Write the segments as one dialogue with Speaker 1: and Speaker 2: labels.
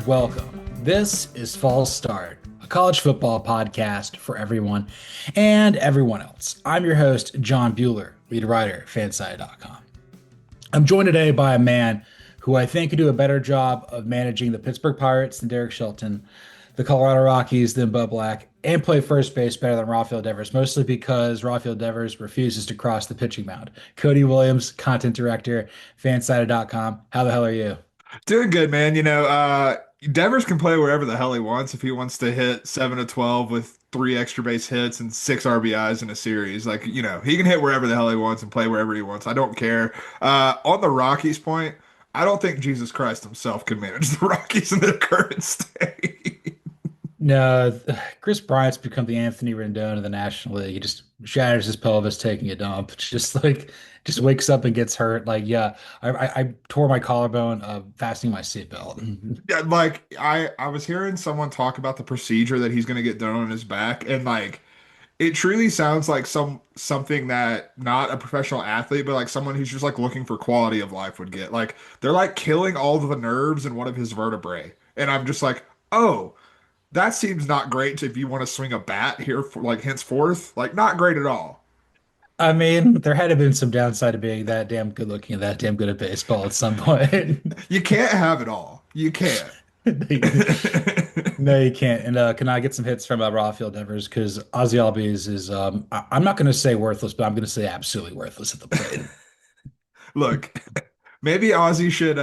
Speaker 1: welcome. This is False Start, a college football podcast for everyone and everyone else. I'm your host, John Buhler, lead writer at fanside.com. I'm joined today by a man who I think could do a better job of managing the Pittsburgh Pirates than Derek Shelton, the Colorado Rockies than Bud Black, and play first base better than Rafael Devers, mostly because Rafael Devers refuses to cross the pitching mound. Cody Williams, content director, fanside.com. How the hell are you?
Speaker 2: Doing good, man. Devers can play wherever the hell he wants if he wants to hit 7 of 12 with three extra base hits and six RBIs in a series. He can hit wherever the hell he wants and play wherever he wants. I don't care. On the Rockies point, I don't think Jesus Christ himself can manage the Rockies in their current state.
Speaker 1: No, Chris Bryant's become the Anthony Rendon of the National League. He just shatters his pelvis taking a dump. Just wakes up and gets hurt. I tore my collarbone fastening my seatbelt.
Speaker 2: Yeah, I was hearing someone talk about the procedure that he's going to get done on his back, and it truly sounds like something that not a professional athlete, but like someone who's just like looking for quality of life would get. Like they're like killing all of the nerves in one of his vertebrae. And I'm just like, oh, that seems not great if you want to swing a bat here for like henceforth. Like not great at all.
Speaker 1: I mean, there had to have been some downside to being that damn good looking and that damn good at baseball at some point.
Speaker 2: You can't have it all. You can't.
Speaker 1: No, you can't. And can I get some hits from Rafael Devers? Because Ozzy Albies is, I'm not going to say worthless, but I'm going to say absolutely worthless at the plate.
Speaker 2: Look, maybe Ozzy should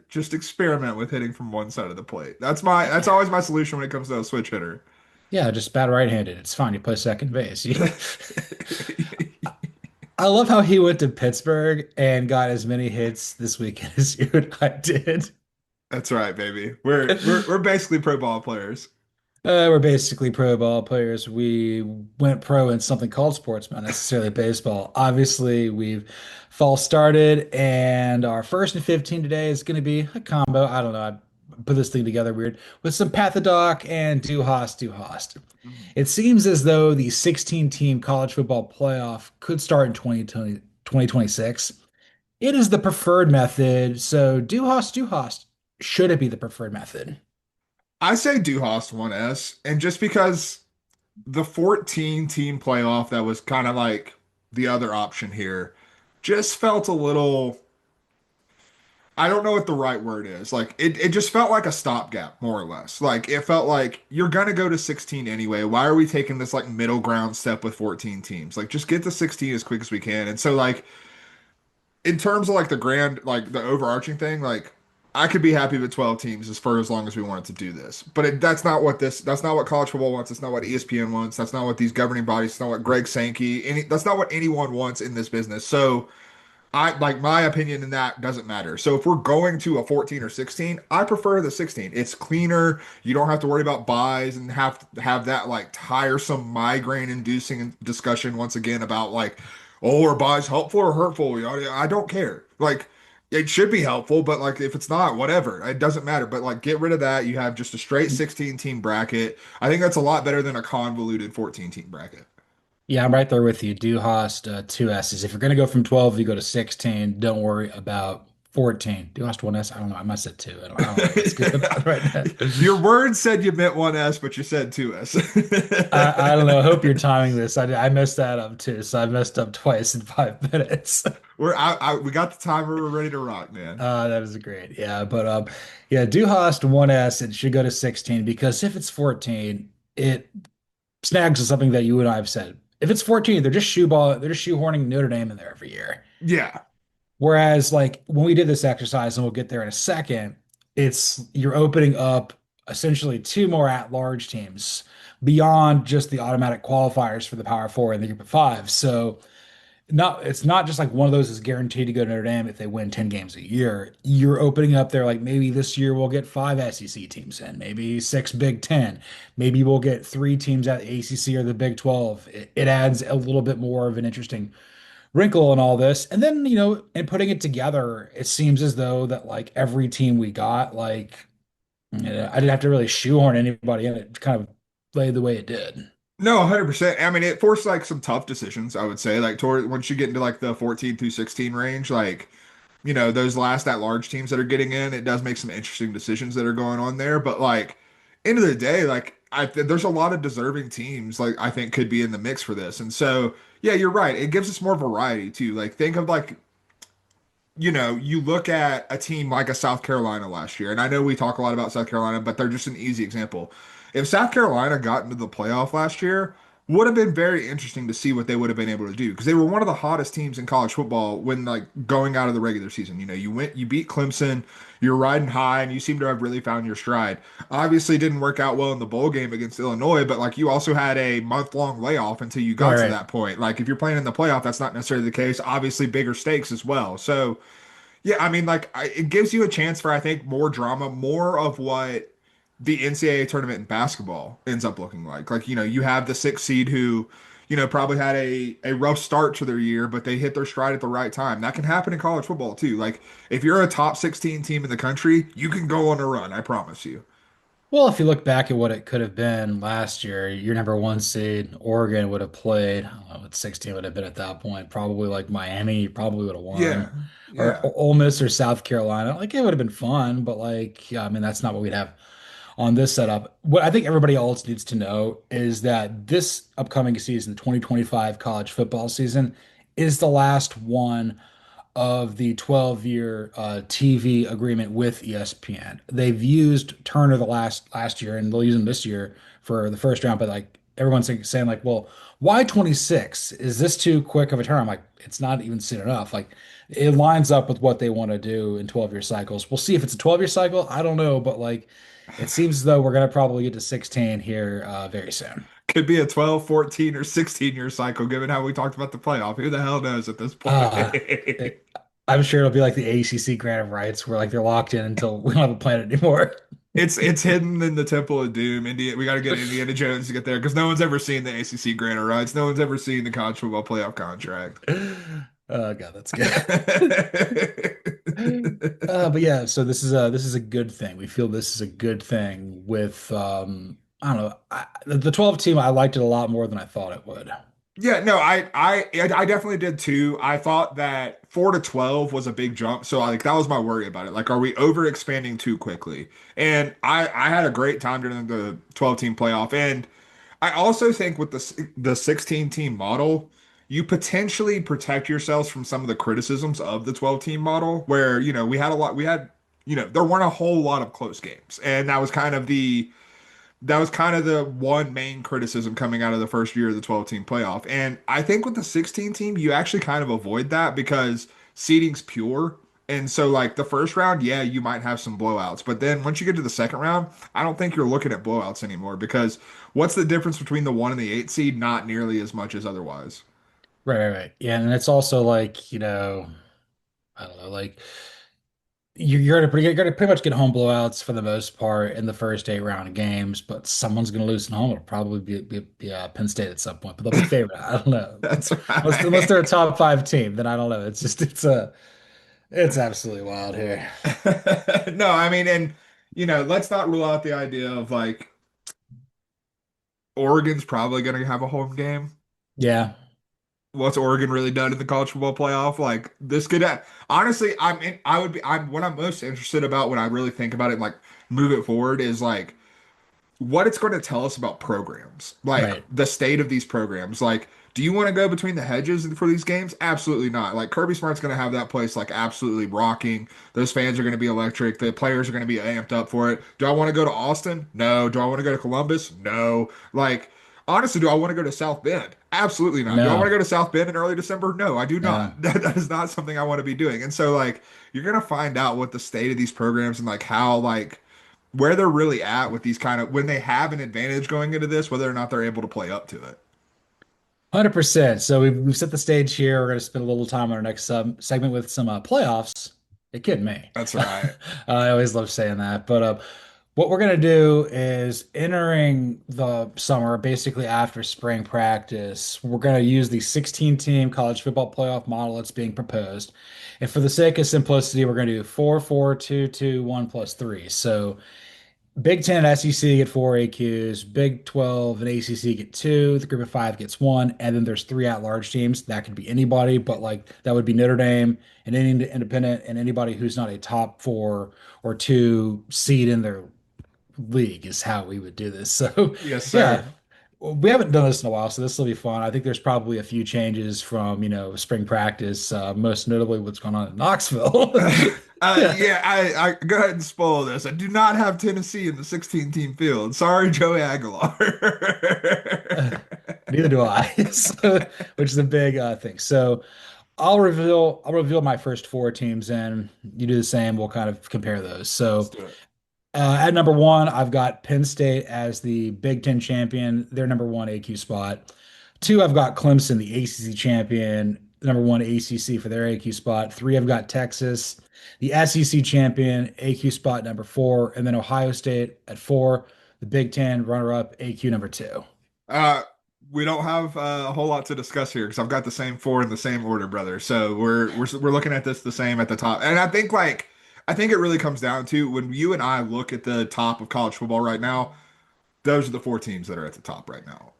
Speaker 2: just experiment with hitting from one side of the plate. That's always my solution when it comes to a switch hitter.
Speaker 1: Yeah, just bat right-handed. It's fine. You play second base. I love how he went to Pittsburgh and got as many hits this weekend as you and I did.
Speaker 2: That's right, baby. We're basically pro ball players.
Speaker 1: We're basically pro ball players. We went pro in something called sports, not necessarily baseball. Obviously, we've false started, and our first and 15 today is going to be a combo. I don't know. I put this thing together weird with some Pathadoc and Du Hast.
Speaker 2: Mhm.
Speaker 1: It seems as though the 16-team college football playoff could start in 2026. It is the preferred method. So Du Hast, should it be the preferred method?
Speaker 2: I say Duhast 1S, and just because the 14 team playoff that was kind of like the other option here just felt a little, I don't know what the right word is. Like it just felt like a stopgap, more or less. Like it felt like you're gonna go to 16 anyway. Why are we taking this like middle ground step with 14 teams? Like just get to 16 as quick as we can. And so like in terms of like the grand, like the overarching thing, like I could be happy with 12 teams as long as we wanted to do this. But that's not what college football wants. That's not what ESPN wants. That's not what these governing bodies, that's not what Greg Sankey, that's not what anyone wants in this business. So I like my opinion in that doesn't matter. So if we're going to a 14 or 16, I prefer the 16. It's cleaner. You don't have to worry about buys and have to have that like tiresome migraine inducing discussion once again about like, oh, are buys helpful or hurtful? I don't care. Like it should be helpful, but like if it's not, whatever. It doesn't matter. But like get rid of that. You have just a straight 16 team bracket. I think that's a lot better than a convoluted 14 team bracket.
Speaker 1: Yeah, I'm right there with you. Du Hast, two S's. If you're going to go from 12, you go to 16. Don't worry about 14. Du Hast, one S. I don't know. I must have two. I don't know what's good about right now.
Speaker 2: Your words said you meant one S, but you said two S.
Speaker 1: I don't know. I hope you're timing this. I messed that up too. So I messed up twice in 5 minutes.
Speaker 2: We got the timer. We're ready to rock, man.
Speaker 1: That is great. Yeah, but yeah, Du Hast, one S. It should go to 16 because if it's 14, it snags is something that you and I have said. If it's 14, they're just shoehorning Notre Dame in there every year.
Speaker 2: Yeah.
Speaker 1: Whereas like when we did this exercise, and we'll get there in a second, it's you're opening up essentially two more at-large teams beyond just the automatic qualifiers for the Power Four and the Group of Five. So it's not just like one of those is guaranteed to go to Notre Dame if they win 10 games a year. You're opening up there like maybe this year we'll get five SEC teams in, maybe six Big Ten, maybe we'll get three teams at the ACC or the Big 12. It adds a little bit more of an interesting wrinkle in all this. And then, in putting it together, it seems as though that like every team we got, I didn't have to really shoehorn anybody in. It kind of played the way it did.
Speaker 2: No, 100%. I mean, it forced like some tough decisions, I would say. Like toward once you get into like the 14 through 16 range, like those last at large teams that are getting in. It does make some interesting decisions that are going on there. But like, end of the day, like there's a lot of deserving teams like I think could be in the mix for this. And so yeah, you're right. It gives us more variety too. Like think of like you look at a team like a South Carolina last year, and I know we talk a lot about South Carolina, but they're just an easy example. If South Carolina got into the playoff last year, would have been very interesting to see what they would have been able to do because they were one of the hottest teams in college football when like going out of the regular season. You beat Clemson, you're riding high, and you seem to have really found your stride. Obviously, didn't work out well in the bowl game against Illinois, but like you also had a month-long layoff until you
Speaker 1: Right,
Speaker 2: got to
Speaker 1: right.
Speaker 2: that point. Like if you're playing in the playoff, that's not necessarily the case. Obviously, bigger stakes as well. So. Yeah, I mean, like, it gives you a chance for, I think, more drama, more of what the NCAA tournament in basketball ends up looking like. Like, you have the sixth seed who, probably had a rough start to their year, but they hit their stride at the right time. That can happen in college football too. Like, if you're a top 16 team in the country, you can go on a run, I promise you.
Speaker 1: Well, if you look back at what it could have been last year, your number one seed, Oregon, would have played, I don't know what 16 would have been at that point. Probably like Miami, probably would have
Speaker 2: Yeah,
Speaker 1: won, or
Speaker 2: yeah.
Speaker 1: Ole Miss or South Carolina. Like it would have been fun, but like, yeah, I mean, that's not what we'd have on this setup. What I think everybody else needs to know is that this upcoming season, 2025 college football season, is the last one of the 12-year TV agreement with ESPN. They've used Turner the last year, and they'll use him this year for the first round. But like everyone's saying, like, well, why 26? Is this too quick of a term? Like, it's not even soon enough. Like, it lines up with what they want to do in 12-year cycles. We'll see if it's a 12-year cycle. I don't know, but like, it seems as though we're gonna probably get to 16 here very soon.
Speaker 2: Could be a 12, 14, or 16-year cycle, given how we talked about the playoff. Who the hell knows at this point?
Speaker 1: Uh, it, I'm sure it'll be like the ACC grant of rights, where like they're locked in until we don't have a planet anymore.
Speaker 2: It's hidden in the Temple of Doom. We got to get Indiana Jones to get there because no one's ever seen the ACC grant of rights. No one's ever seen the college football playoff contract.
Speaker 1: Oh God, that's good. But yeah, so this is a good thing. We feel this is a good thing with I don't know. The 12 team, I liked it a lot more than I thought it would.
Speaker 2: Yeah, no, I definitely did too. I thought that 4 to 12 was a big jump, so like that was my worry about it. Like, are we over expanding too quickly? And I had a great time during the 12 team playoff, and I also think with the 16 team model, you potentially protect yourselves from some of the criticisms of the 12 team model, where there weren't a whole lot of close games, and that was kind of the one main criticism coming out of the first year of the 12 team playoff. And I think with the 16 team, you actually kind of avoid that because seeding's pure. And so, like the first round, yeah, you might have some blowouts. But then once you get to the second round, I don't think you're looking at blowouts anymore because what's the difference between the 1 and the 8 seed? Not nearly as much as otherwise.
Speaker 1: Right, right, right. Yeah, and it's also like, I don't know, like you're gonna pretty much get home blowouts for the most part in the first 8 round of games, but someone's gonna lose at home. It'll probably be Penn State at some point, but they'll be favored. I don't know.
Speaker 2: That's
Speaker 1: Unless they're a
Speaker 2: right.
Speaker 1: top five team, then I don't know. It's absolutely wild here.
Speaker 2: No, I mean, and let's not rule out the idea of like Oregon's probably going to have a home game.
Speaker 1: Yeah.
Speaker 2: What's Oregon really done in the college football playoff? Like this could honestly, I'm what I'm most interested about when I really think about it, and like move it forward is like what it's going to tell us about programs, like
Speaker 1: Right.
Speaker 2: the state of these programs. Like, do you want to go between the hedges for these games? Absolutely not. Like Kirby Smart's going to have that place like absolutely rocking. Those fans are going to be electric. The players are going to be amped up for it. Do I want to go to Austin? No. Do I want to go to Columbus? No. Like, honestly, do I want to go to South Bend? Absolutely not. Do I want to
Speaker 1: No.
Speaker 2: go to South Bend in early December? No, I do
Speaker 1: No.
Speaker 2: not. That is not something I want to be doing. And so, like, you're going to find out what the state of these programs and like how like where they're really at with these kind of when they have an advantage going into this, whether or not they're able to play up to it.
Speaker 1: 100%. So we've set the stage here. We're going to spend a little time on our next segment with some playoffs. You're kidding me.
Speaker 2: That's right.
Speaker 1: I always love saying that. But what we're going to do is entering the summer, basically after spring practice, we're going to use the 16-team college football playoff model that's being proposed. And for the sake of simplicity, we're going to do 4, 4, 2, 2, 1 plus 3. So Big Ten and SEC get four AQs. Big 12 and ACC get two. The group of five gets one. And then there's three at-large teams. That could be anybody, but like that would be Notre Dame and any independent and anybody who's not a top four or two seed in their league is how we would do this. So
Speaker 2: Yes,
Speaker 1: yeah,
Speaker 2: sir.
Speaker 1: well, we haven't done this in a while, so this will be fun. I think there's probably a few changes from, spring practice, most notably what's going on in Knoxville. Yeah.
Speaker 2: Yeah, I go ahead and spoil this. I do not have Tennessee in the 16-team field. Sorry, Joey Aguilar.
Speaker 1: Uh, Neither do I, so, which is a big thing. So I'll reveal my first four teams, and you do the same. We'll kind of compare those.
Speaker 2: Let's
Speaker 1: So
Speaker 2: do it.
Speaker 1: at number one, I've got Penn State as the Big Ten champion, their number one AQ spot. Two, I've got Clemson, the ACC champion, number one ACC for their AQ spot. Three, I've got Texas, the SEC champion, AQ spot number four, and then Ohio State at four, the Big Ten runner-up, AQ number two.
Speaker 2: Uh, we don't have a whole lot to discuss here because I've got the same four in the same order, brother. So we're looking at this the same at the top, and I think it really comes down to when you and I look at the top of college football right now. Those are the four teams that are at the top right now.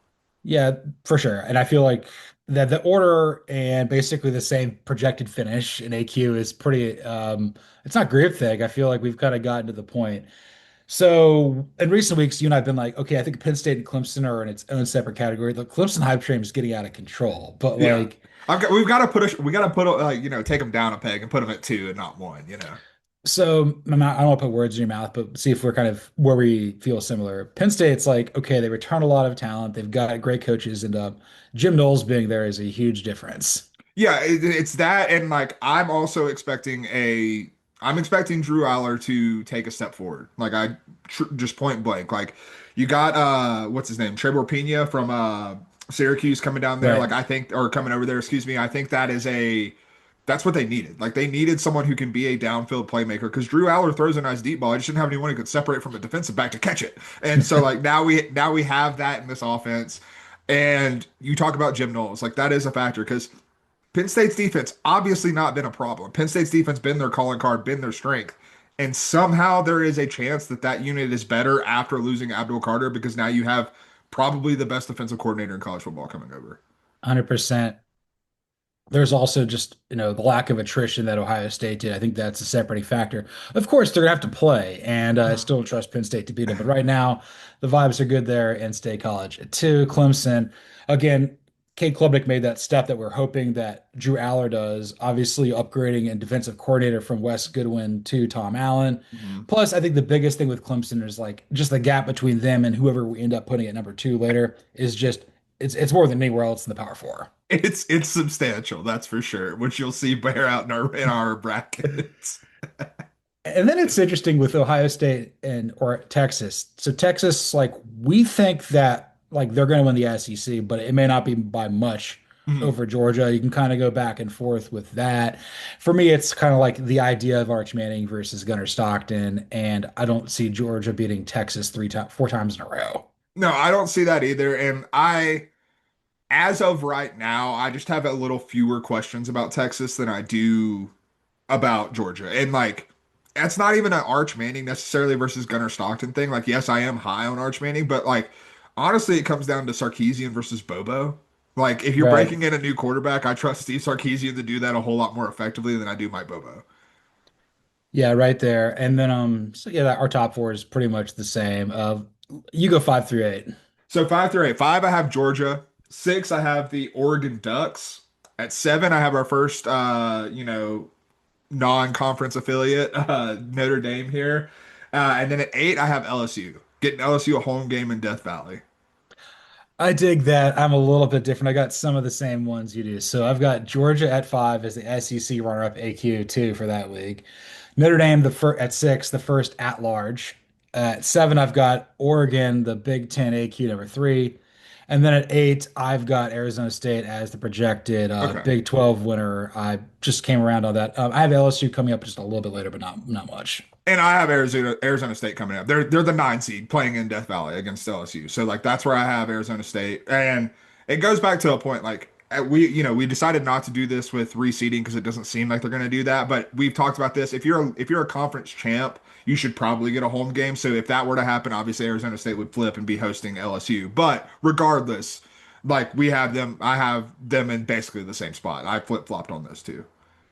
Speaker 1: Yeah, for sure. And I feel like that the order and basically the same projected finish in AQ is pretty it's not groupthink. I feel like we've kind of gotten to the point. So in recent weeks, you and I've been like, okay, I think Penn State and Clemson are in its own separate category. The Clemson hype train is getting out of control. But
Speaker 2: Yeah,
Speaker 1: like
Speaker 2: we've got to we got to put take them down a peg and put them at two and not one.
Speaker 1: so I don't want to put words in your mouth, but see if we're kind of where we feel similar. Penn State's like, okay, they return a lot of talent. They've got great coaches, and Jim Knowles being there is a huge difference.
Speaker 2: Yeah, it's that, and like I'm expecting Drew Aller to take a step forward. Like just point blank, like you got what's his name, Trevor Pena from Syracuse coming down there.
Speaker 1: Right.
Speaker 2: Like I think, or coming over there, excuse me. I think that's what they needed. Like they needed someone who can be a downfield playmaker because Drew Aller throws a nice deep ball. I just didn't have anyone who could separate from a defensive back to catch it. And so like now we have that in this offense. And you talk about Jim Knowles, like that is a factor because Penn State's defense obviously not been a problem. Penn State's defense been their calling card, been their strength. And somehow there is a chance that that unit is better after losing Abdul Carter because now you have probably the best defensive coordinator in college football coming over.
Speaker 1: 100%. There's also just, the lack of attrition that Ohio State did. I think that's a separating factor. Of course, they're gonna have to play, and I still don't trust Penn State to beat them. But right now, the vibes are good there in State College. At two, Clemson. Again, Kate Klubnik made that step that we're hoping that Drew Aller does. Obviously, upgrading and defensive coordinator from Wes Goodwin to Tom Allen.
Speaker 2: Mhm.
Speaker 1: Plus, I think the biggest thing with Clemson is like just the gap between them and whoever we end up putting at number two later is just it's more than anywhere else in the Power Four.
Speaker 2: It's substantial, that's for sure, which you'll see bear out in our brackets.
Speaker 1: And then it's interesting with Ohio State and or Texas. So Texas, like we think that like they're going to win the SEC, but it may not be by much
Speaker 2: Mhm.
Speaker 1: over Georgia. You can kind of go back and forth with that. For me, it's kind of like the idea of Arch Manning versus Gunnar Stockton, and I don't see Georgia beating Texas four times in a row.
Speaker 2: No, I don't see that either. And as of right now, I just have a little fewer questions about Texas than I do about Georgia. And like, that's not even an Arch Manning necessarily versus Gunnar Stockton thing. Like, yes, I am high on Arch Manning, but like, honestly, it comes down to Sarkisian versus Bobo. Like, if you're
Speaker 1: Right.
Speaker 2: breaking in a new quarterback, I trust Steve Sarkisian to do that a whole lot more effectively than I do Mike Bobo.
Speaker 1: Yeah, right there. And then so yeah, our top four is pretty much the same. You go five through eight.
Speaker 2: So 5 through 8. Five, I have Georgia. Six, I have the Oregon Ducks. At seven, I have our first, non-conference affiliate, Notre Dame here. And then at eight, I have LSU. Getting LSU a home game in Death Valley.
Speaker 1: I dig that. I'm a little bit different. I got some of the same ones you do. So I've got Georgia at five as the SEC runner-up AQ two for that league. Notre Dame at six, the first at large. At seven, I've got Oregon, the Big Ten AQ number three. And then at eight, I've got Arizona State as the projected
Speaker 2: Okay.
Speaker 1: Big 12 winner. I just came around on that. I have LSU coming up just a little bit later, but not much.
Speaker 2: And I have Arizona State coming up. They're the 9 seed playing in Death Valley against LSU. So like that's where I have Arizona State. And it goes back to a point like we decided not to do this with reseeding because it doesn't seem like they're going to do that. But we've talked about this. If you're a conference champ, you should probably get a home game. So if that were to happen, obviously Arizona State would flip and be hosting LSU. But regardless, like I have them in basically the same spot. I flip flopped on those two.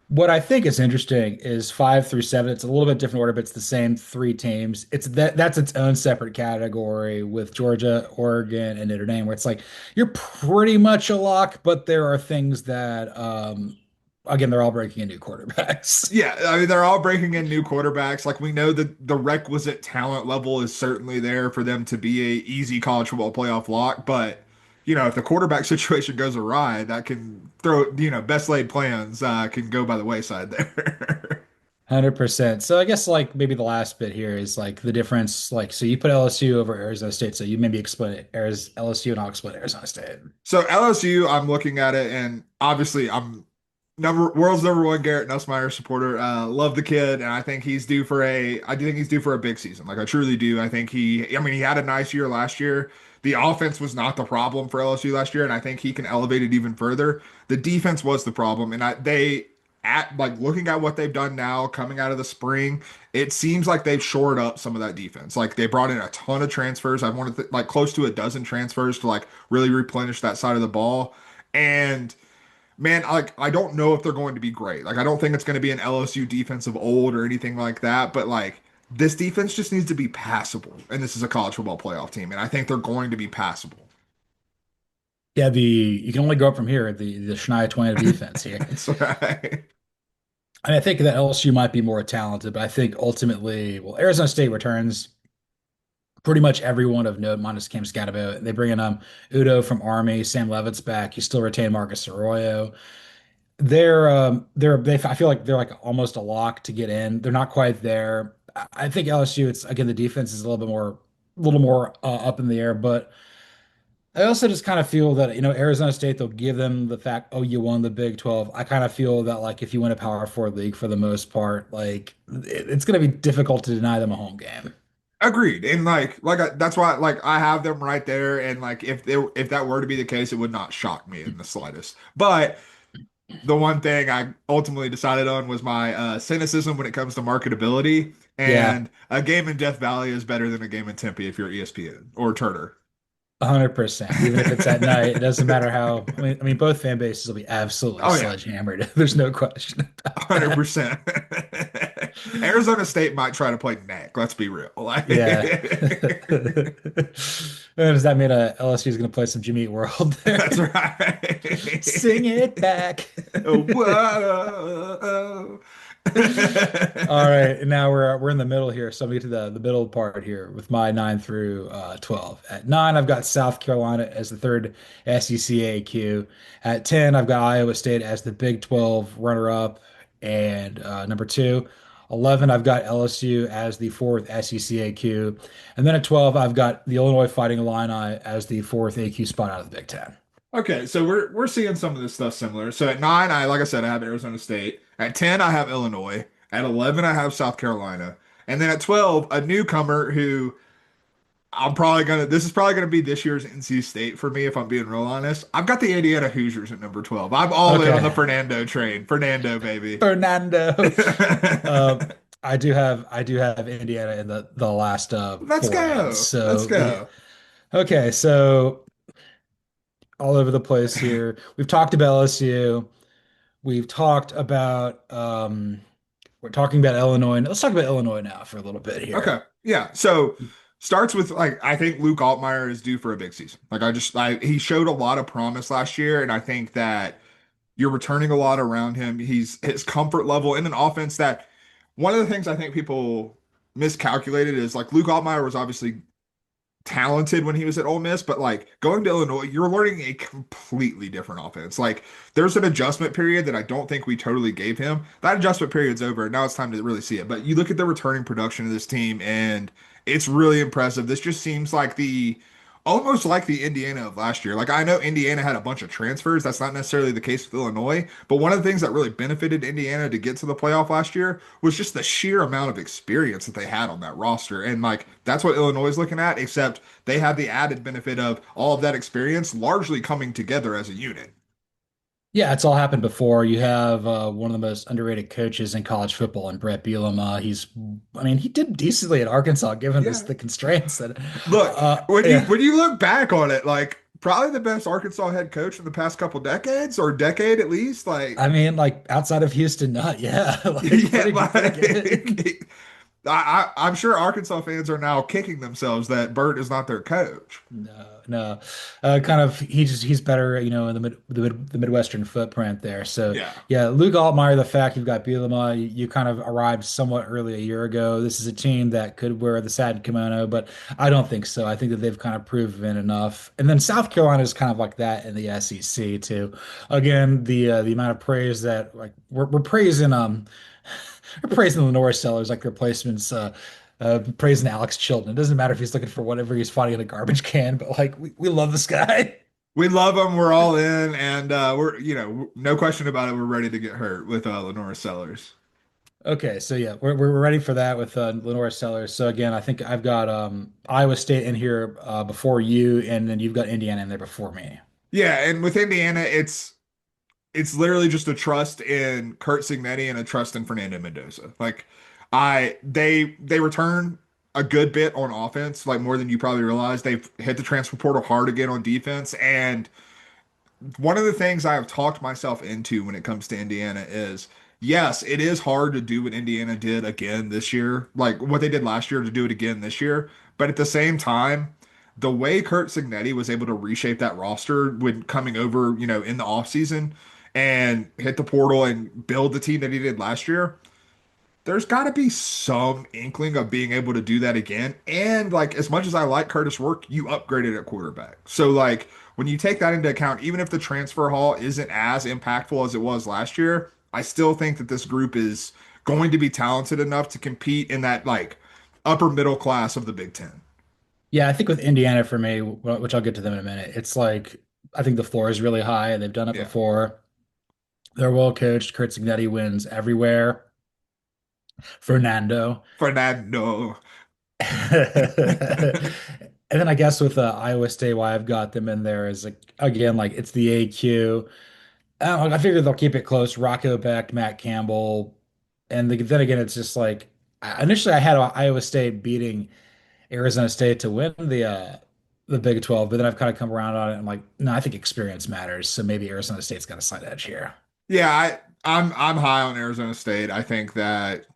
Speaker 1: What I think is interesting is 5 through 7. It's a little bit different order, but it's the same three teams. That's its own separate category with Georgia, Oregon, and Notre Dame, where it's like you're pretty much a lock, but there are things that again, they're all breaking in new quarterbacks.
Speaker 2: Yeah, I mean they're all breaking in new quarterbacks. Like we know that the requisite talent level is certainly there for them to be a easy college football playoff lock. But if the quarterback situation goes awry, that can throw best laid plans can go by the wayside there.
Speaker 1: 100%. So I guess like maybe the last bit here is like the difference. Like, so you put LSU over Arizona State. So you maybe explain LSU and I'll explain Arizona State.
Speaker 2: So LSU, I'm looking at it, and obviously I'm number world's number one Garrett Nussmeier supporter. Love the kid, and I do think he's due for a big season. Like I truly do. I mean, he had a nice year last year. The offense was not the problem for LSU last year, and I think he can elevate it even further. The defense was the problem, and at like looking at what they've done now coming out of the spring, it seems like they've shored up some of that defense. Like they brought in a ton of transfers. I wanted like close to a dozen transfers to like really replenish that side of the ball. And man, I don't know if they're going to be great. Like I don't think it's going to be an LSU defense of old or anything like that, but like this defense just needs to be passable. And this is a college football playoff team, and I think they're going to be passable.
Speaker 1: Yeah, you can only go up from here. The Shania Twain of defense here.
Speaker 2: That's right.
Speaker 1: And I think that LSU might be more talented, but I think ultimately, well, Arizona State returns pretty much everyone of note minus Cam Scatterbo. They bring in Udo from Army, Sam Levitt's back. You still retain Marcus Arroyo. I feel like they're like almost a lock to get in. They're not quite there. I think LSU, it's again the defense is a little more up in the air, but I also just kind of feel that, Arizona State, they'll give them the fact, oh, you won the Big 12. I kind of feel that, like, if you win a Power Four league for the most part, like, it's going to be difficult to deny them a home game.
Speaker 2: Agreed. And that's why like I have them right there. And like if that were to be the case, it would not shock me in the slightest. But the one thing I ultimately decided on was my cynicism when it comes to marketability.
Speaker 1: Yeah,
Speaker 2: And a game in Death Valley is better than a game in Tempe if you're ESPN or Turner.
Speaker 1: 100%. Even if it's at night, it doesn't matter how. I mean, both fan bases will be absolutely
Speaker 2: Oh yeah,
Speaker 1: sledgehammered. There's no question about that.
Speaker 2: 100%. Arizona State might try to play neck. Let's be real. Like,
Speaker 1: Yeah. Does that mean LSU is going to play some Jimmy Eat World there?
Speaker 2: that's right.
Speaker 1: Sing it back.
Speaker 2: Whoa.
Speaker 1: All right, now we're in the middle here, so I'm gonna get to the middle part here with my 9 through 12. At 9, I've got South Carolina as the third SEC AQ. At 10, I've got Iowa State as the Big 12 runner-up and number two. 11, I've got LSU as the fourth SEC AQ, and then at 12, I've got the Illinois Fighting Illini as the fourth AQ spot out of the Big Ten.
Speaker 2: Okay, so we're seeing some of this stuff similar. So at 9, like I said, I have Arizona State. At 10, I have Illinois. At 11, I have South Carolina. And then at 12, a newcomer who this is probably gonna be this year's NC State for me if I'm being real honest. I've got the Indiana Hoosiers at number 12. I'm all in on the
Speaker 1: Okay,
Speaker 2: Fernando train. Fernando, baby.
Speaker 1: Fernando. Uh, I do have Indiana in the last
Speaker 2: Let's
Speaker 1: four ends.
Speaker 2: go. Let's
Speaker 1: So yeah.
Speaker 2: go.
Speaker 1: Okay, so all over the place here. We've talked about LSU. We've talked about we're talking about Illinois. Let's talk about Illinois now for a little bit
Speaker 2: Okay.
Speaker 1: here.
Speaker 2: Yeah. So starts with like I think Luke Altmaier is due for a big season. He showed a lot of promise last year, and I think that you're returning a lot around him. His comfort level in an offense that one of the things I think people miscalculated is like Luke Altmaier was obviously talented when he was at Ole Miss, but like going to Illinois, you're learning a completely different offense. Like there's an adjustment period that I don't think we totally gave him. That adjustment period's over. Now it's time to really see it. But you look at the returning production of this team, and it's really impressive. This just seems like the almost like the Indiana of last year. Like I know Indiana had a bunch of transfers. That's not necessarily the case with Illinois, but one of the things that really benefited Indiana to get to the playoff last year was just the sheer amount of experience that they had on that roster. And like that's what Illinois is looking at, except they have the added benefit of all of that experience largely coming together as a unit.
Speaker 1: Yeah, it's all happened before. You have one of the most underrated coaches in college football, and Brett Bielema. I mean, he did decently at Arkansas given this
Speaker 2: Yeah.
Speaker 1: the constraints that.
Speaker 2: Look, when you
Speaker 1: Yeah,
Speaker 2: when you look back on it, like probably the best Arkansas head coach in the past couple decades or decade at least. Like,
Speaker 1: I mean, like outside of Houston, not yeah, like
Speaker 2: yeah,
Speaker 1: pretty good.
Speaker 2: like I'm sure Arkansas fans are now kicking themselves that Burt is not their coach.
Speaker 1: No, no. Kind of he's better, in the Midwestern footprint there. So
Speaker 2: Yeah.
Speaker 1: yeah, Luke Altmaier, the fact you've got Bielema, you kind of arrived somewhat early a year ago. This is a team that could wear the sad kimono, but I don't think so. I think that they've kind of proven enough. And then South Carolina is kind of like that in the SEC too. Again, the amount of praise that like we're praising we're praising the Norris sellers like their placements praising Alex Chilton. It doesn't matter if he's looking for whatever he's finding in a garbage can, but like we love this guy.
Speaker 2: We love them. We're all in, and we're no question about it. We're ready to get hurt with Lenora Sellers.
Speaker 1: Okay, so yeah, we're ready for that with Lenore Sellers. So again, I think I've got Iowa State in here before you, and then you've got Indiana in there before me.
Speaker 2: Yeah, and with Indiana, it's literally just a trust in Kurt Cignetti and a trust in Fernando Mendoza. Like they return a good bit on offense, like more than you probably realize. They've hit the transfer portal hard again on defense, and one of the things I have talked myself into when it comes to Indiana is yes, it is hard to do what Indiana did again this year, like what they did last year to do it again this year. But at the same time, the way Kurt Cignetti was able to reshape that roster when coming over, in the offseason and hit the portal and build the team that he did last year, there's got to be some inkling of being able to do that again. And like as much as I like Curtis Work, you upgraded at quarterback. So like when you take that into account, even if the transfer haul isn't as impactful as it was last year, I still think that this group is going to be talented enough to compete in that like upper middle class of the Big Ten.
Speaker 1: Yeah, I think with Indiana for me, which I'll get to them in a minute, it's like I think the floor is really high. They've done it
Speaker 2: Yeah.
Speaker 1: before. They're well coached. Kurt Cignetti wins everywhere. Fernando.
Speaker 2: Fernando.
Speaker 1: And then I guess with Iowa State, why I've got them in there is like again, like it's the AQ. I figured they'll keep it close. Rocco Beck, Matt Campbell, and then again, it's just like initially I had Iowa State beating Arizona State to win the Big 12, but then I've kind of come around on it. And I'm like, no, I think experience matters. So maybe Arizona State's got a slight edge here.
Speaker 2: Yeah, I'm high on Arizona State. I think that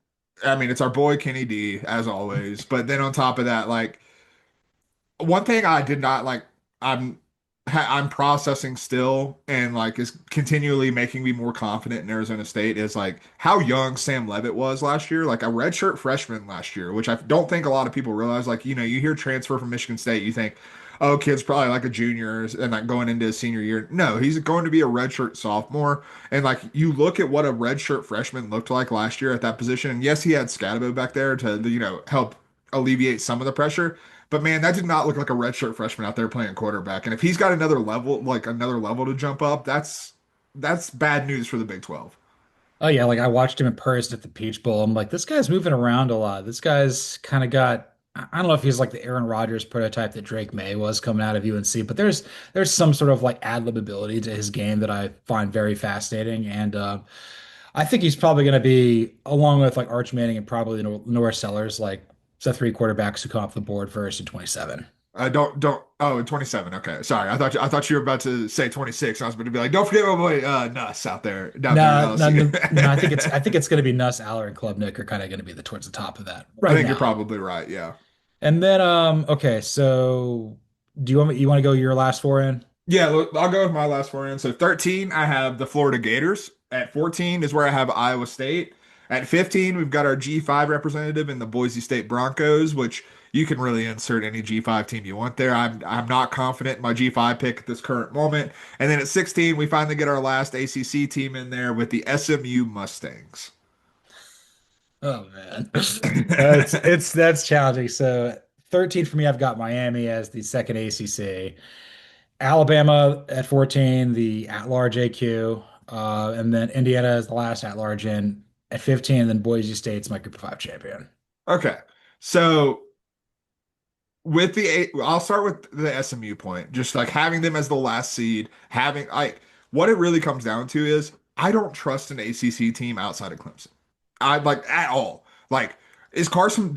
Speaker 2: I mean it's our boy Kenny D as always, but then on top of that, like one thing I did not like, I'm processing still, and like is continually making me more confident in Arizona State is like how young Sam Levitt was last year, like a redshirt freshman last year, which I don't think a lot of people realize. Like you hear transfer from Michigan State, you think, oh, kid's probably like a junior and like going into his senior year. No, he's going to be a redshirt sophomore, and like you look at what a redshirt freshman looked like last year at that position. And yes, he had Scatabo back there to help alleviate some of the pressure. But man, that did not look like a redshirt freshman out there playing quarterback. And if he's got another level to jump up, that's bad news for the Big 12.
Speaker 1: Oh yeah, like I watched him in person at the Peach Bowl. I'm like, this guy's moving around a lot. This guy's kind of got I don't know if he's like the Aaron Rodgers prototype that Drake May was coming out of UNC, but there's some sort of like ad lib ability to his game that I find very fascinating. And I think he's probably going to be along with like Arch Manning and probably Norris Sellers, like the three quarterbacks who come off the board first in 27.
Speaker 2: Don't oh 27. Okay. Sorry. I thought you were about to say 26. I was about to be like, don't forget my boy Nuss out there down there at
Speaker 1: No, no,
Speaker 2: LSU.
Speaker 1: no, no. I think it's going to be Nuss, Aller, and Klubnik are kind of going to be the towards the top of that
Speaker 2: I
Speaker 1: right
Speaker 2: think you're
Speaker 1: now.
Speaker 2: probably right. Yeah.
Speaker 1: And then okay, so you want to go your last four in?
Speaker 2: Yeah, look, I'll go with my last four in. So 13, I have the Florida Gators. At 14 is where I have Iowa State. At 15, we've got our G5 representative in the Boise State Broncos, which you can really insert any G5 team you want there. I'm not confident in my G5 pick at this current moment. And then at 16, we finally get our last ACC team in there with the SMU Mustangs.
Speaker 1: Oh man. It's that's challenging. So 13 for me, I've got Miami as the second ACC. Alabama at 14, the at-large AQ, and then Indiana is the last at-large in at 15, and then Boise State's my group of five champion.
Speaker 2: Okay. So I'll start with the SMU point. Just like having them as the last seed, having like what it really comes down to is I don't trust an ACC team outside of Clemson. I like at all. Like, does Carson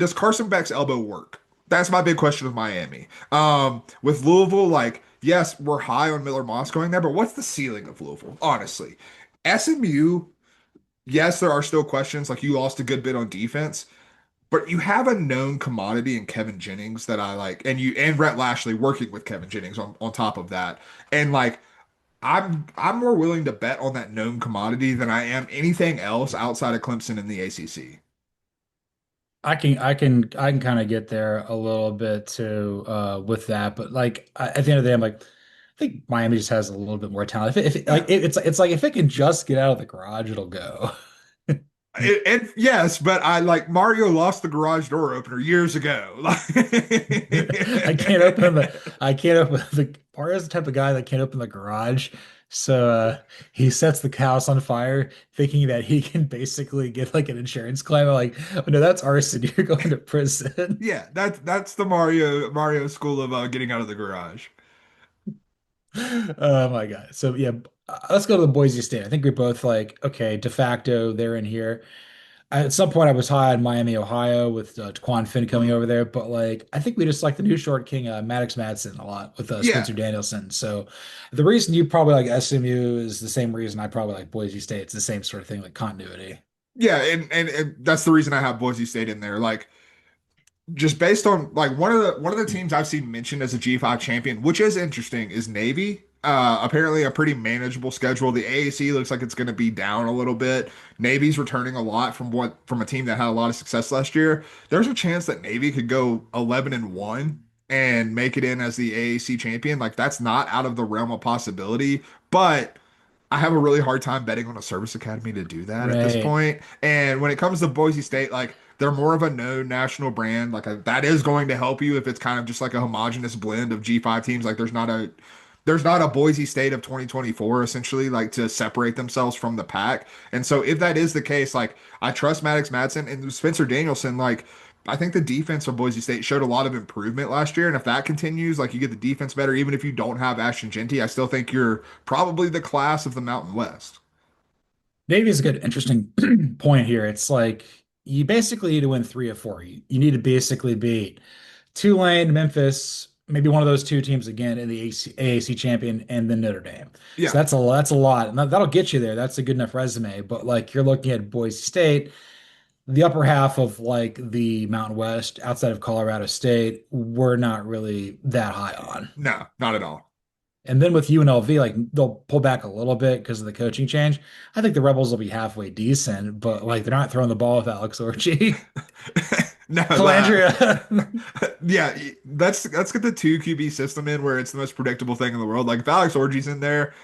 Speaker 2: Beck's elbow work? That's my big question with Miami. With Louisville, like, yes, we're high on Miller Moss going there, but what's the ceiling of Louisville? Honestly, SMU, yes, there are still questions. Like, you lost a good bit on defense, but you have a known commodity in Kevin Jennings that I like, and Rhett Lashley working with Kevin Jennings on top of that. And like I'm more willing to bet on that known commodity than I am anything else outside of Clemson in the ACC.
Speaker 1: I can kind of get there a little bit too with that, but like at the end of the day, I'm like, I think Miami just has a little bit more talent.
Speaker 2: Yeah.
Speaker 1: It's like if it can just get out of the garage, it'll go.
Speaker 2: And yes, but I like Mario lost the garage door opener years ago.
Speaker 1: I can't open the Mario's the type of guy that can't open the garage. So he sets the house on fire thinking that he can basically get like an insurance claim. I'm like, oh, no, that's arson. You're going to prison.
Speaker 2: Yeah, that's the Mario school of getting out of the garage.
Speaker 1: Oh my God. So yeah, let's go to the Boise State. I think we're both like, okay, de facto, they're in here. At some point, I was high on Miami, Ohio, with Taquan Finn coming over there, but like I think we just like the new short king, Maddox Madsen, a lot with
Speaker 2: Yeah,
Speaker 1: Spencer Danielson. So the reason you probably like SMU is the same reason I probably like Boise State. It's the same sort of thing, like continuity.
Speaker 2: yeah, and that's the reason I have Boise State in there. Like just based on like one of the teams I've seen mentioned as a G5 champion, which is interesting, is Navy. Apparently a pretty manageable schedule. The AAC looks like it's going to be down a little bit. Navy's returning a lot from a team that had a lot of success last year. There's a chance that Navy could go 11-1 and make it in as the AAC champion. Like that's not out of the realm of possibility, but I have a really hard time betting on a service academy to do that at this
Speaker 1: Right.
Speaker 2: point. And when it comes to Boise State, like they're more of a known national brand. That is going to help you if it's kind of just like a homogenous blend of G5 teams. Like there's not a Boise State of 2024 essentially like to separate themselves from the pack. And so if that is the case, like I trust Maddox Madsen and Spencer Danielson, like I think the defense of Boise State showed a lot of improvement last year. And if that continues, like you get the defense better, even if you don't have Ashton Genty, I still think you're probably the class of the Mountain West.
Speaker 1: Navy is a good, interesting point here. It's like you basically need to win three of four. You need to basically beat Tulane, Memphis, maybe one of those two teams again in the AAC champion, and then Notre Dame. So
Speaker 2: Yeah.
Speaker 1: that's a lot, and that'll get you there. That's a good enough resume. But like you're looking at Boise State, the upper half of like the Mountain West, outside of Colorado State, we're not really that high on.
Speaker 2: No, not at all.
Speaker 1: And then with UNLV, like they'll pull back a little bit because of the coaching change. I think the Rebels will be halfway decent, but like they're not throwing the ball with Alex Orji.
Speaker 2: No,
Speaker 1: Calandria.
Speaker 2: yeah, let's get the two QB system in where it's the most predictable thing in the world. Like if Alex Orji's in there,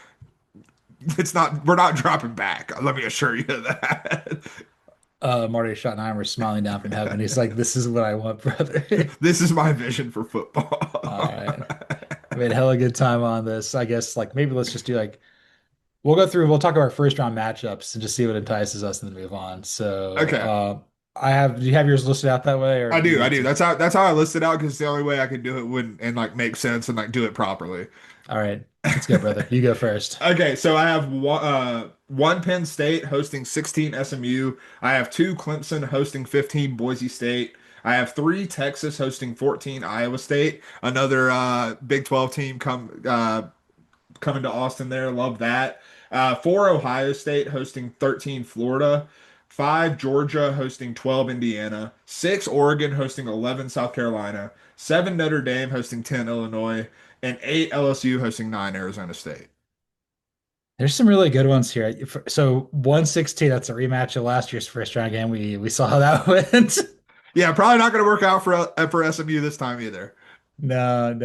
Speaker 2: we're not dropping back. Let me assure you of that.
Speaker 1: Marty Schottenheimer smiling down from heaven. He's like, "This is what I want, brother."
Speaker 2: This is my vision for
Speaker 1: All
Speaker 2: football.
Speaker 1: right. I made a hella good time on this. I guess like maybe let's just do like we'll talk about our first round matchups and just see what entices us and then move on. So
Speaker 2: Okay.
Speaker 1: do you have yours listed out that way or
Speaker 2: I
Speaker 1: do you
Speaker 2: do, I
Speaker 1: want
Speaker 2: do.
Speaker 1: to?
Speaker 2: That's how I listed out because it's the only way I can do it would and like make sense and like do it properly.
Speaker 1: All right, let's go, brother. You go first.
Speaker 2: Okay, so I have one Penn State hosting 16 SMU. I have two Clemson hosting 15 Boise State. I have three Texas hosting 14 Iowa State. Another Big 12 team coming to Austin there. Love that. Four Ohio State hosting 13 Florida. Five Georgia hosting 12 Indiana. Six Oregon hosting 11 South Carolina. Seven Notre Dame hosting 10 Illinois. And eight LSU hosting nine Arizona State.
Speaker 1: There's some really good ones here. So 116, that's a rematch of last year's first round game. We saw how that went.
Speaker 2: Yeah, probably not going to work out for SMU this time either.
Speaker 1: But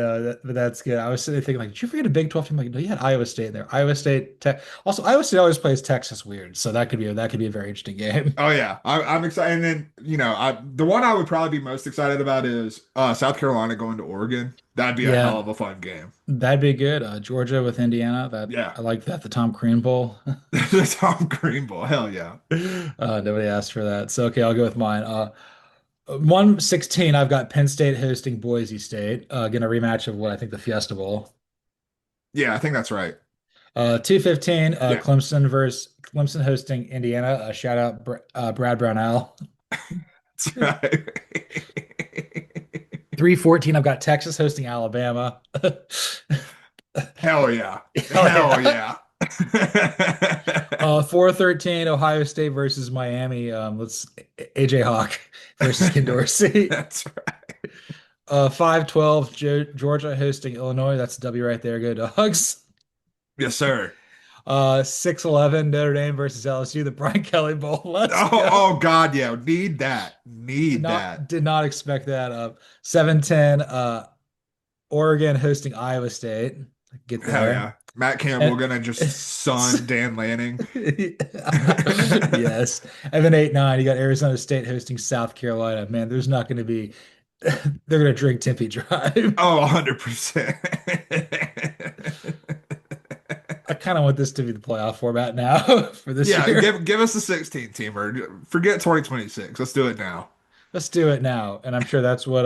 Speaker 1: that's good. I was sitting there thinking, like, did you forget a Big 12 team? Like, no, you had Iowa State in there. Iowa State, also Iowa State always plays Texas weird, so that could be a very interesting game.
Speaker 2: Oh yeah, I'm excited. And then the one I would probably be most excited about is South Carolina going to Oregon. That'd be a hell
Speaker 1: Yeah,
Speaker 2: of a fun game.
Speaker 1: that'd be good. Georgia with Indiana, that
Speaker 2: Yeah,
Speaker 1: I like that. The Tom Crean Bowl.
Speaker 2: the Tom Green Bowl. Hell yeah.
Speaker 1: Nobody asked for that. So okay, I'll go with mine. 116, I've got Penn State hosting Boise State. Again, a rematch of what I think the Fiesta Bowl.
Speaker 2: Yeah, I think that's right.
Speaker 1: 2:15,
Speaker 2: Yeah.
Speaker 1: Clemson hosting Indiana. Shout out Brad Brownell.
Speaker 2: That's right.
Speaker 1: 3:14, I've got Texas hosting Alabama.
Speaker 2: Hell yeah.
Speaker 1: Hell
Speaker 2: Hell
Speaker 1: yeah.
Speaker 2: yeah.
Speaker 1: 4:13, Ohio State versus Miami. Let's AJ Hawk versus Ken Dorsey.
Speaker 2: That's right.
Speaker 1: 5:12, Georgia hosting Illinois. That's a W right there. Go Dogs.
Speaker 2: Yes, sir.
Speaker 1: 6:11, Notre Dame versus LSU, the Brian Kelly Bowl. Let's
Speaker 2: Oh,
Speaker 1: go.
Speaker 2: oh God, yeah. Need that.
Speaker 1: Did
Speaker 2: Need
Speaker 1: not
Speaker 2: that.
Speaker 1: did not expect that. 7:10, Oregon hosting Iowa State. Get
Speaker 2: Hell
Speaker 1: there.
Speaker 2: yeah. Matt Campbell
Speaker 1: And
Speaker 2: gonna just son Dan Lanning.
Speaker 1: yes. And then 8-9, you got Arizona State hosting South Carolina. Man, there's not going to be they're going to drink Tempe Drive.
Speaker 2: Oh, 100%.
Speaker 1: I kind of want this to be the playoff format now for this
Speaker 2: Yeah,
Speaker 1: year.
Speaker 2: give us the 16 teamer. Forget 2026. Let's do it now.
Speaker 1: Let's do it now. And I'm sure that's what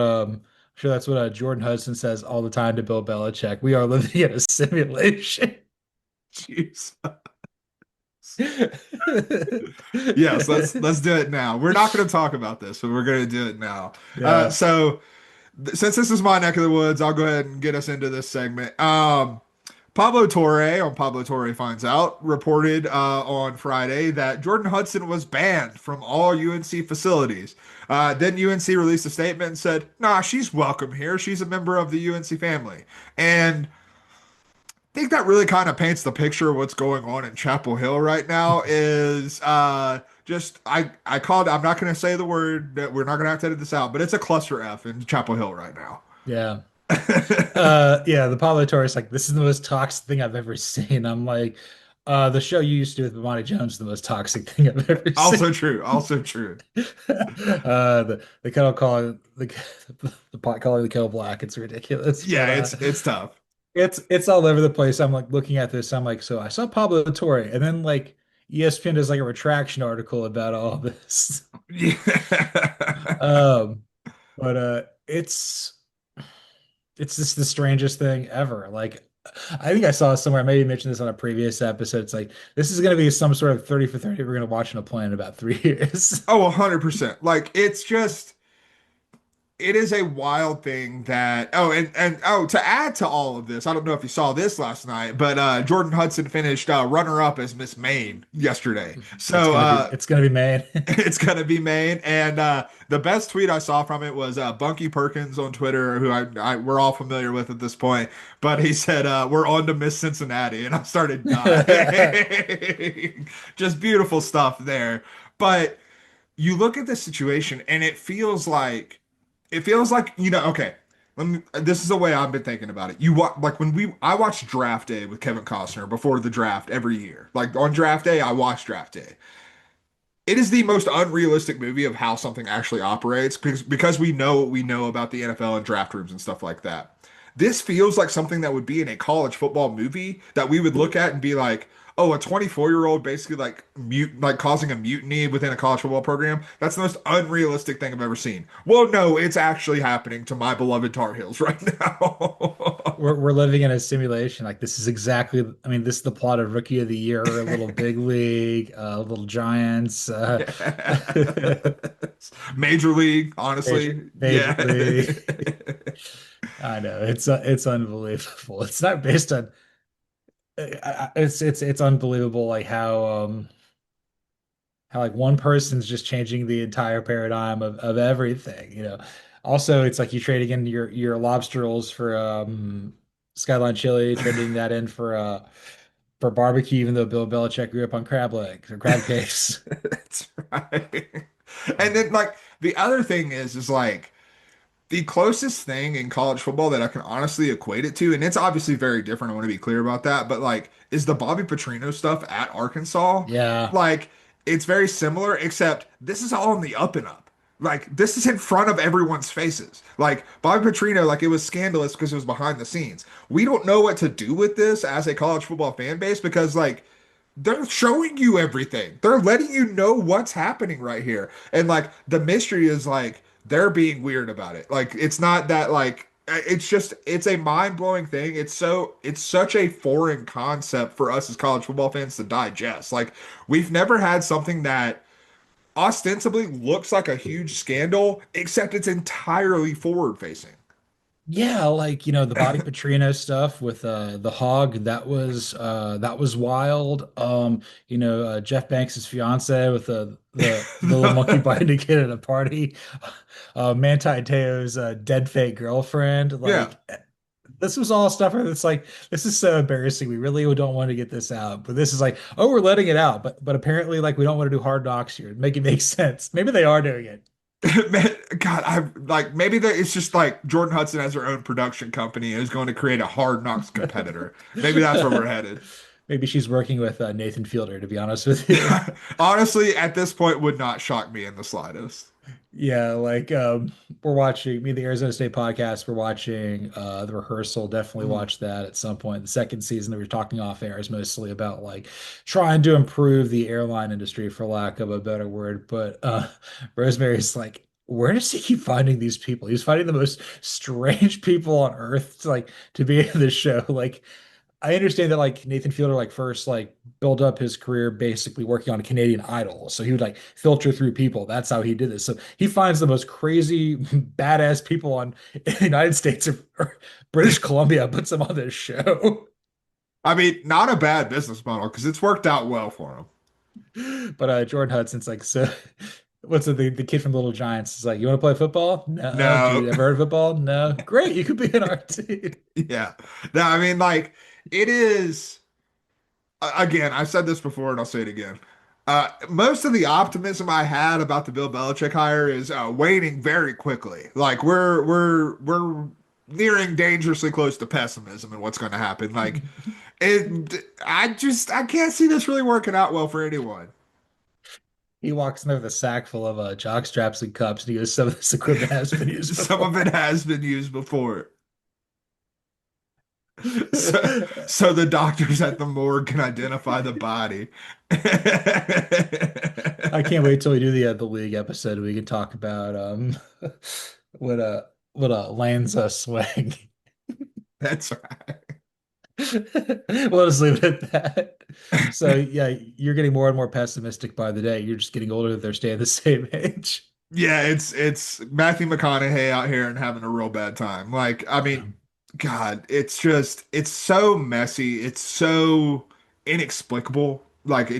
Speaker 1: Jordan Hudson says all the time to Bill Belichick. We are living in a simulation.
Speaker 2: Jeez. Yes, let's do it now. We're not going to talk about this, but we're going to do it now.
Speaker 1: Yeah.
Speaker 2: So since this is my neck of the woods, I'll go ahead and get us into this segment. Pablo Torre on Pablo Torre Finds Out reported on Friday that Jordan Hudson was banned from all UNC facilities. Then UNC released a statement and said, "Nah, she's welcome here. She's a member of the UNC family." And I think that really kind of paints the picture of what's going on in Chapel Hill right now is just I called I'm not going to say the word that we're not going to have to edit this out, but it's a cluster F in Chapel Hill right now.
Speaker 1: Yeah. Yeah, the Pablo Torres like this is the most toxic thing I've ever seen. I'm like, the show you used to with Monty Jones is the most toxic thing I've ever seen.
Speaker 2: Also true, also true.
Speaker 1: The kettle calling the pot calling the kettle black. It's ridiculous,
Speaker 2: Yeah,
Speaker 1: but
Speaker 2: it's tough.
Speaker 1: it's all over the place. I'm like looking at this. I'm like, so I saw Pablo Torre, and then like ESPN does like a retraction article about all this.
Speaker 2: Yeah.
Speaker 1: Um, but it's just the strangest thing ever. Like, I think I saw somewhere, I maybe mentioned this on a previous episode. It's like, this is going to be some sort of 30 for 30 we're going to watch on a plane in about 3 years.
Speaker 2: Oh, 100%. Like it's just it is a wild thing that and oh to add to all of this, I don't know if you saw this last night, but Jordan Hudson finished runner up as Miss Maine yesterday.
Speaker 1: It's
Speaker 2: So
Speaker 1: going to be, it's going to be Maine.
Speaker 2: it's gonna be Maine. And the best tweet I saw from it was Bunky Perkins on Twitter, who we're all familiar with at this point. But he said, "We're on to Miss Cincinnati," and I started dying. Just beautiful stuff there. But you look at the situation, and it feels like okay. This is the way I've been thinking about it. Like I watch Draft Day with Kevin Costner before the draft every year. Like on Draft Day, I watch Draft Day. It is the most unrealistic movie of how something actually operates because we know what we know about the NFL and draft rooms and stuff like that. This feels like something that would be in a college football movie that we would look at and be like, "Oh, a 24-year-old basically like causing a mutiny within a college football program. That's the most unrealistic thing I've ever seen." Well, no, it's actually happening to my beloved Tar Heels right now.
Speaker 1: We're living in a simulation. Like this is exactly, I mean, this is the plot of Rookie of the Year, a Little Big League, Little Giants,
Speaker 2: Yes. Major League, honestly.
Speaker 1: Major
Speaker 2: Yeah.
Speaker 1: League. I know it's unbelievable. It's not based on it's unbelievable like how like one person's just changing the entire paradigm of everything, you know. Also, it's like you trading in your lobster rolls for Skyline chili, trading that in for barbecue, even though Bill Belichick grew up on crab legs or crab cakes.
Speaker 2: That's right. And then like the other thing is like the closest thing in college football that I can honestly equate it to, and it's obviously very different. I want to be clear about that, but like, is the Bobby Petrino stuff at Arkansas.
Speaker 1: Yeah.
Speaker 2: Like, it's very similar, except this is all in the up and up. Like, this is in front of everyone's faces. Like, Bobby Petrino, like, it was scandalous because it was behind the scenes. We don't know what to do with this as a college football fan base because, like, they're showing you everything. They're letting you know what's happening right here. And like the mystery is like they're being weird about it. Like it's not that like it's a mind-blowing thing. It's such a foreign concept for us as college football fans to digest. Like we've never had something that ostensibly looks like a huge scandal, except it's entirely forward facing.
Speaker 1: Yeah, like the Bobby Petrino stuff with the hog, that was wild. Jeff Banks' fiance with the little monkey biting a kid at a party. Manti Te'o's dead fake girlfriend.
Speaker 2: Yeah.
Speaker 1: Like this was all stuff where it's like this is so embarrassing. We really don't want to get this out, but this is like, oh, we're letting it out, but apparently like we don't want to do hard knocks here. Make it make sense. Maybe they are doing it.
Speaker 2: Man, God, I like maybe that it's just like Jordan Hudson has her own production company and is going to create a Hard Knocks competitor. Maybe that's where we're headed.
Speaker 1: Maybe she's working with Nathan Fielder, to be honest with you.
Speaker 2: Honestly, at this point, would not shock me in the slightest.
Speaker 1: Yeah, like we're watching me and the Arizona State podcast. We're watching the rehearsal. Definitely
Speaker 2: Mm.
Speaker 1: watch that at some point. The second season that we are talking off air is mostly about like trying to improve the airline industry, for lack of a better word. But Rosemary's like, where does he keep finding these people? He's finding the most strange people on earth to like to be in this show. Like I understand that like Nathan Fielder like first like built up his career basically working on Canadian Idol. So he would like filter through people. That's how he did this. So he finds the most crazy badass people on in the United States or British Columbia, puts them on this show.
Speaker 2: I mean, not a bad business model because it's worked out well for him.
Speaker 1: But Jordan Hudson's like, so what's the kid from Little Giants is like, you want to play football? No. Do
Speaker 2: No,
Speaker 1: you ever heard of football? No. Great, you could be in our team.
Speaker 2: yeah, no, I mean, like it is. Again, I've said this before and I'll say it again. Most of the optimism I had about the Bill Belichick hire is waning very quickly. Like we're nearing dangerously close to pessimism and what's going to happen. Like I can't see this really working out well for anyone.
Speaker 1: He walks in there with a sack full of jock straps and cups, and he goes, "Some of this equipment has been used
Speaker 2: Some of
Speaker 1: before."
Speaker 2: it has been used before. So the doctors at the morgue can identify the body.
Speaker 1: I can't wait till we do the league episode. We can talk about what lands a swing.
Speaker 2: That's right.
Speaker 1: We'll just leave it at that. So yeah, you're getting more and more pessimistic by the day. You're just getting older. They're staying the same age.
Speaker 2: Yeah, it's Matthew McConaughey out here and having a real bad time. Like, I mean,
Speaker 1: Um,
Speaker 2: God, it's so messy. It's so inexplicable. Like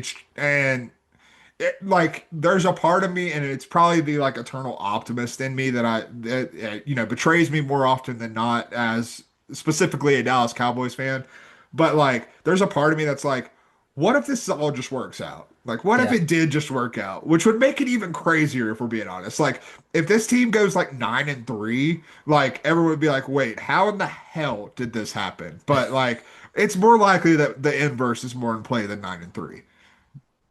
Speaker 2: like there's a part of me, and it's probably the like eternal optimist in me that betrays me more often than not as specifically a Dallas Cowboys fan. But like there's a part of me that's like, what if this all just works out? Like what if
Speaker 1: yeah.
Speaker 2: it did just work out? Which would make it even crazier if we're being honest. Like if this team goes like 9-3, like everyone would be like, wait, how in the hell did this happen? But like it's more likely that the inverse is more in play than 9-3.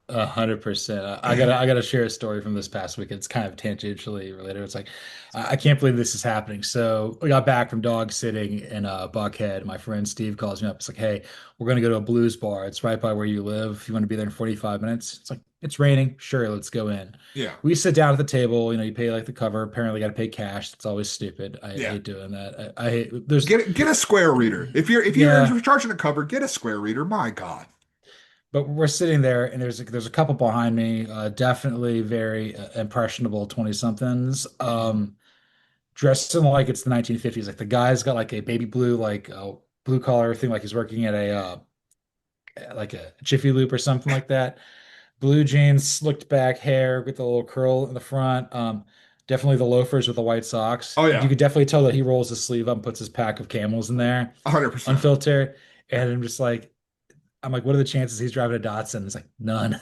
Speaker 1: 100%. I gotta share a story from this past week. It's kind of tangentially related. It's like I can't believe this is happening. So we got back from dog sitting in Buckhead. My friend Steve calls me up. It's like, hey, we're gonna go to a blues bar. It's right by where you live. You want to be there in 45 minutes? It's like it's raining. Sure, let's go in.
Speaker 2: Yeah.
Speaker 1: We sit down at the table. You pay like the cover. Apparently, got to pay cash. It's always stupid. I
Speaker 2: Yeah.
Speaker 1: hate doing that. I hate there's
Speaker 2: Get a square reader. If you're
Speaker 1: yeah.
Speaker 2: charging a cover, get a square reader. My God.
Speaker 1: But we're sitting there, and there's a couple behind me, definitely very impressionable 20 somethings, dressed in like it's the 1950s. Like the guy's got like a baby blue like blue collar thing, like he's working at a like a Jiffy Loop or something like that. Blue jeans, slicked back hair with a little curl in the front. Definitely the loafers with the white socks.
Speaker 2: Oh
Speaker 1: You
Speaker 2: yeah,
Speaker 1: could definitely tell that he rolls his sleeve up and puts his pack of Camels in there,
Speaker 2: 100%.
Speaker 1: unfiltered. And I'm like, what are the chances he's driving a Datsun? It's like none.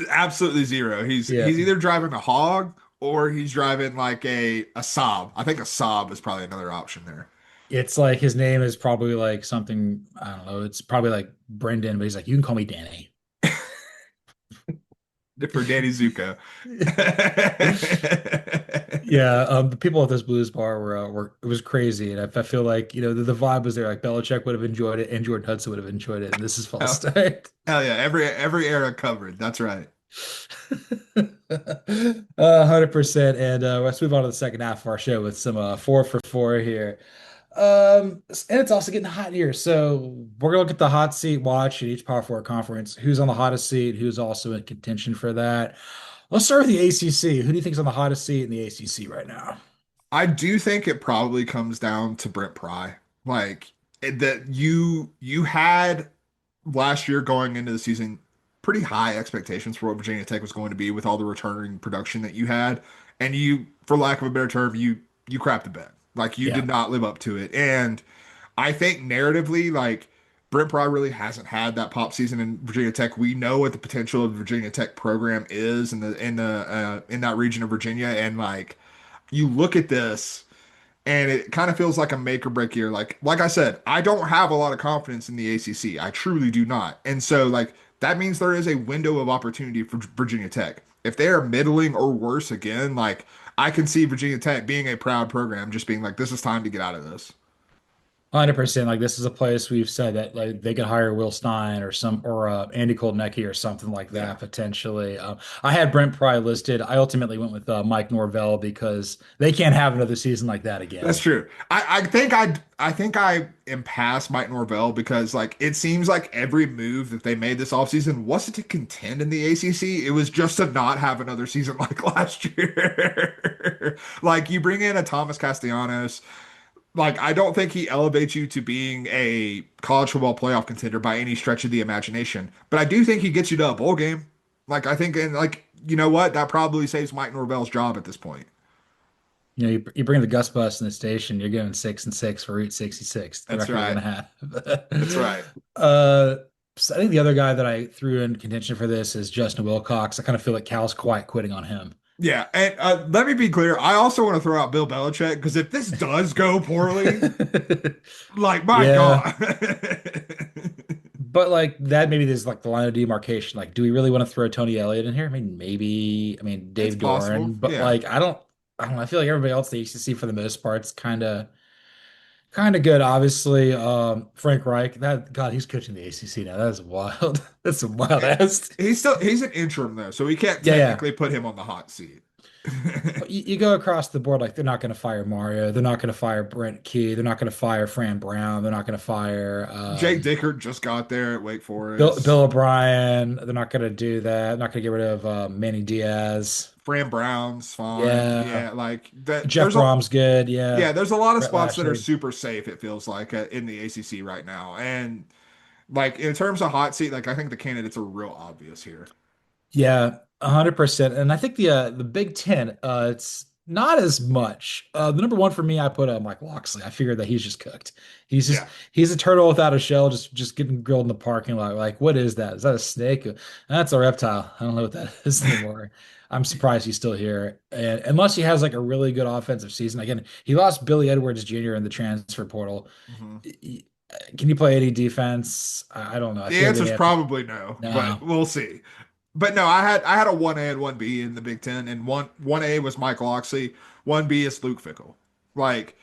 Speaker 2: Absolutely zero. He's
Speaker 1: Yeah,
Speaker 2: he's either driving a hog or he's driving like a Saab. I think a Saab is probably another option there.
Speaker 1: it's like his name is probably like something, I don't know. It's probably like Brendan, but he's like, you can call me Danny.
Speaker 2: For Danny Zuko.
Speaker 1: Yeah, the people at this blues bar were it was crazy, and I feel like the vibe was there. Like Belichick would have enjoyed it, and Jordan Hudson would have enjoyed it, and this is false
Speaker 2: Hell,
Speaker 1: start.
Speaker 2: hell yeah, every era covered. That's right.
Speaker 1: 100%. And let's move on to the second half of our show with some 4 for 4 here. And it's also getting hot here. So we're gonna look at the hot seat watch in each Power Four conference. Who's on the hottest seat? Who's also in contention for that? Let's start with the ACC. Who do you think's on the hottest seat in the ACC right now?
Speaker 2: I do think it probably comes down to Brent Pry. Like that you had last year going into the season pretty high expectations for what Virginia Tech was going to be with all the returning production that you had, and you, for lack of a better term, you crapped the bed. Like you
Speaker 1: Yeah.
Speaker 2: did not live up to it. And I think narratively, like Brent Pry really hasn't had that pop season in Virginia Tech. We know what the potential of the Virginia Tech program is in that region of Virginia, and like you look at this and it kind of feels like a make or break year. Like I said, I don't have a lot of confidence in the ACC. I truly do not. And so like that means there is a window of opportunity for Virginia Tech. If they are middling or worse again, like I can see Virginia Tech being a proud program, just being like, this is time to get out of this.
Speaker 1: 100%. Like this is a place we've said that like they could hire Will Stein or Andy Koldnicki or something like
Speaker 2: Yeah.
Speaker 1: that potentially. I had Brent Pry listed. I ultimately went with Mike Norvell because they can't have another season like that
Speaker 2: That's
Speaker 1: again.
Speaker 2: true. I think I am past Mike Norvell because like it seems like every move that they made this offseason wasn't to contend in the ACC. It was just to not have another season like last year. Like you bring in a Thomas Castellanos, like I don't think he elevates you to being a college football playoff contender by any stretch of the imagination. But I do think he gets you to a bowl game. Like I think and like you know what? That probably saves Mike Norvell's job at this point.
Speaker 1: You know, you bring the Gus Bus in the station, you're giving 6-6 for Route 66, the
Speaker 2: That's
Speaker 1: record you're
Speaker 2: right.
Speaker 1: gonna
Speaker 2: That's
Speaker 1: have.
Speaker 2: right.
Speaker 1: uh, so I think the other guy that I threw in contention for this is Justin Wilcox. I kind of feel like Cal's quite quitting on him.
Speaker 2: Yeah, and let me be clear. I also want to throw out Bill Belichick because if this does go poorly, like my
Speaker 1: Yeah.
Speaker 2: God,
Speaker 1: But like that, maybe there's like the line of demarcation. Like, do we really want to throw Tony Elliott in here? I mean, maybe. I mean,
Speaker 2: it's
Speaker 1: Dave
Speaker 2: possible.
Speaker 1: Doran. But
Speaker 2: Yeah,
Speaker 1: like, I don't know. I feel like everybody else in the ACC for the most part's kind of good. Obviously, Frank Reich. That God, he's coaching the ACC now. That is wild. That's some wild
Speaker 2: It-
Speaker 1: ass.
Speaker 2: he's an interim though, so we can't
Speaker 1: Yeah, yeah.
Speaker 2: technically put him on the hot seat.
Speaker 1: You go across the board, like they're not going to fire Mario. They're not going to fire Brent Key. They're not going to fire Fran Brown. They're not going to fire
Speaker 2: Jake Dickert just got there at Wake
Speaker 1: Bill
Speaker 2: Forest.
Speaker 1: O'Brien. They're not going to do that. Not going to get rid of Manny Diaz.
Speaker 2: Fran Brown's fine.
Speaker 1: Yeah.
Speaker 2: Yeah, like that.
Speaker 1: Jeff Brom's good. Yeah.
Speaker 2: There's a lot of
Speaker 1: Brett
Speaker 2: spots that are
Speaker 1: Lashley.
Speaker 2: super safe. It feels like in the ACC right now, and like in terms of hot seat, like I think the candidates are real obvious here.
Speaker 1: Yeah, 100%. And I think the Big Ten, it's not as much. The number one for me, I put Mike Locksley. I figured that he's just cooked.
Speaker 2: Yeah.
Speaker 1: He's a turtle without a shell, just getting grilled in the parking lot. Like, what is that? Is that a snake? That's a reptile. I don't know what that is anymore. I'm surprised he's still here. And unless he has like a really good offensive season. Again, he lost Billy Edwards Jr. in the transfer portal.
Speaker 2: Mhm.
Speaker 1: Can you play any defense? I don't know. I
Speaker 2: The
Speaker 1: feel like
Speaker 2: answer
Speaker 1: they
Speaker 2: is
Speaker 1: have to.
Speaker 2: probably no, but
Speaker 1: No.
Speaker 2: we'll see. But no, I had a 1A and 1B in the Big Ten, and one A was Mike Locksley, 1B is Luke Fickell. Like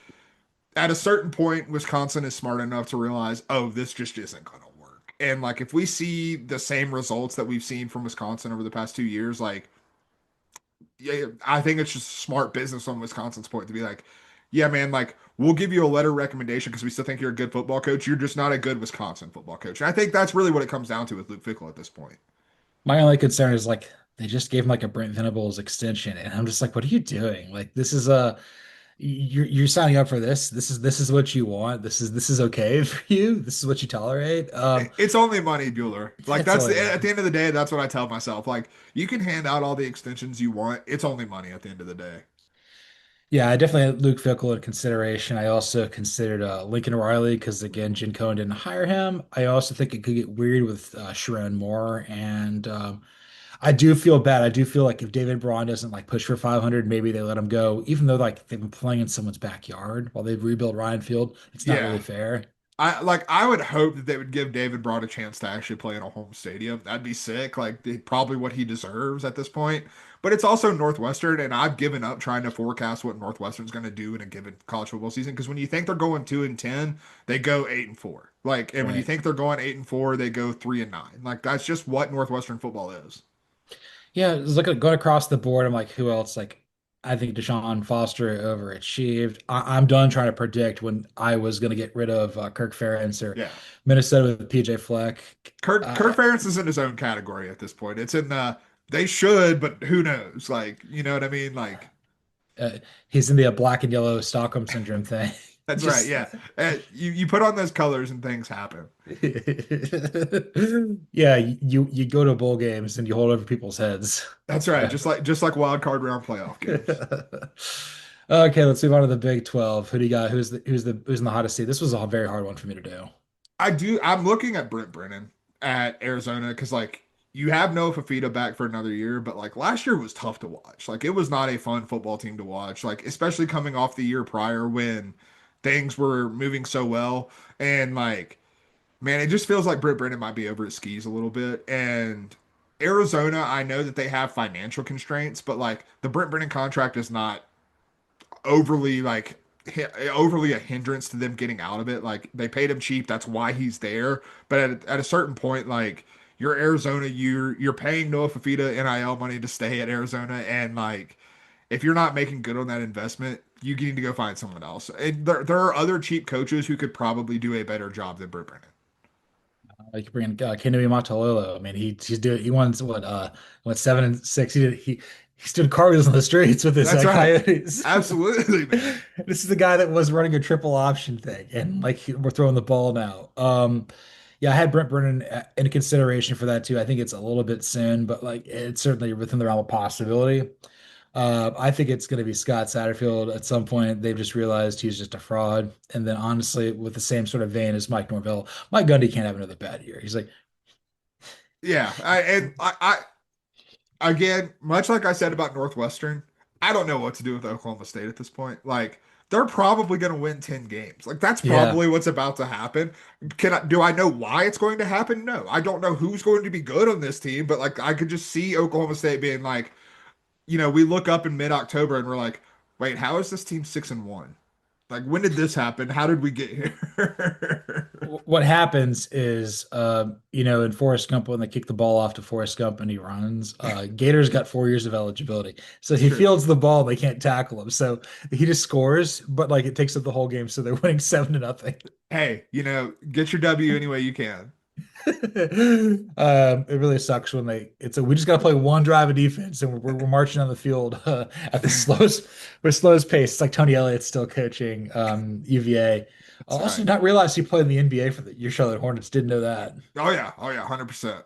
Speaker 2: at a certain point, Wisconsin is smart enough to realize, oh, this just isn't gonna work. And like if we see the same results that we've seen from Wisconsin over the past 2 years, like yeah, I think it's just smart business on Wisconsin's point to be like, yeah, man, like we'll give you a letter recommendation because we still think you're a good football coach. You're just not a good Wisconsin football coach. And I think that's really what it comes down to with Luke Fickell at this point.
Speaker 1: My only concern is like they just gave him like a Brent Venables extension, and I'm just like, what are you doing? Like this is a you're signing up for this. This is what you want. This is okay for you. This is what you tolerate.
Speaker 2: It's only money, Bueller. Like
Speaker 1: It's
Speaker 2: that's
Speaker 1: only
Speaker 2: at
Speaker 1: money.
Speaker 2: the end of the day, that's what I tell myself. Like you can hand out all the extensions you want. It's only money at the end of the day.
Speaker 1: Yeah, I definitely had Luke Fickell in consideration. I also considered Lincoln Riley because again, Jim Cohen didn't hire him. I also think it could get weird with Sharon Moore, and I do feel bad. I do feel like if David Braun doesn't like push for 500, maybe they let him go, even though like they've been playing in someone's backyard while they've rebuilt Ryan Field. It's not really
Speaker 2: Yeah.
Speaker 1: fair.
Speaker 2: I would hope that they would give David Broad a chance to actually play in a home stadium. That'd be sick. Probably what he deserves at this point. But it's also Northwestern, and I've given up trying to forecast what Northwestern's going to do in a given college football season. Because when you think they're going 2-10, they go 8-4. And when you
Speaker 1: Right.
Speaker 2: think they're going 8-4, they go 3-9. Like that's just what Northwestern football is.
Speaker 1: Yeah, just going across the board. I'm like, who else? Like, I think Deshaun Foster overachieved. I'm done trying to predict when I was going to get rid of Kirk Ferentz or
Speaker 2: Yeah.
Speaker 1: Minnesota with PJ Fleck.
Speaker 2: Kirk
Speaker 1: Uh,
Speaker 2: Ferentz is in his own category at this point. It's in the they should, but who knows? Like, you know what I mean? Like,
Speaker 1: uh, he's in the black and yellow Stockholm syndrome thing.
Speaker 2: that's right.
Speaker 1: Just
Speaker 2: Yeah. You put on those colors and things happen.
Speaker 1: yeah, you go to bowl games and you hold over people's heads.
Speaker 2: That's right. Just like wild card round playoff games.
Speaker 1: Okay, let's move on to the Big 12. Who do you got? Who's in the hottest seat? This was a very hard one for me to do.
Speaker 2: I'm looking at Brent Brennan at Arizona because like you have Noah Fafita back for another year, but like last year was tough to watch. Like it was not a fun football team to watch. Like especially coming off the year prior when things were moving so well. And like, man, it just feels like Brent Brennan might be over his skis a little bit. And Arizona, I know that they have financial constraints, but like the Brent Brennan contract is not overly like overly a hindrance to them getting out of it. Like they paid him cheap, that's why he's there. But at a certain point, like you're Arizona, you're paying Noah Fafita NIL money to stay at Arizona, and like if you're not making good on that investment, you need to go find someone else. And there are other cheap coaches who could probably do a better job than Britt Brennan.
Speaker 1: Like you bring in Kennedy Matalolo. I mean, he's doing he won what 7-6. He stood cartwheels on the streets with his
Speaker 2: That's right.
Speaker 1: Coyotes.
Speaker 2: Absolutely, man.
Speaker 1: This is the guy that was running a triple option thing, and like we're throwing the ball now. Yeah, I had Brent Brennan in consideration for that too. I think it's a little bit soon, but like it's certainly within the realm of possibility. I think it's going to be Scott Satterfield at some point. They've just realized he's just a fraud. And then honestly, with the same sort of vein as Mike Norvell, Mike Gundy can't have another bad year. He's like,
Speaker 2: Yeah, I again, much like I said about Northwestern, I don't know what to do with Oklahoma State at this point. Like they're probably going to win 10 games. Like that's
Speaker 1: yeah,
Speaker 2: probably what's about to happen. Do I know why it's going to happen? No. I don't know who's going to be good on this team, but like I could just see Oklahoma State being like, we look up in mid-October and we're like, "Wait, how is this team 6-1? Like when did this happen? How did we get here?"
Speaker 1: what happens is, in Forrest Gump when they kick the ball off to Forrest Gump and he runs, Gator's got 4 years of eligibility, so he
Speaker 2: True.
Speaker 1: fields the ball, they can't tackle him, so he just scores, but like it takes up the whole game, so they're winning 7-0.
Speaker 2: Hey, get your W any way you can.
Speaker 1: It really sucks when we just got to play one drive of defense and we're marching on the field at the slowest pace. It's like Tony Elliott's still coaching UVA. I
Speaker 2: That's
Speaker 1: also
Speaker 2: right.
Speaker 1: did not realize he played in the NBA for your Charlotte Hornets. Didn't know that.
Speaker 2: Oh yeah, 100%.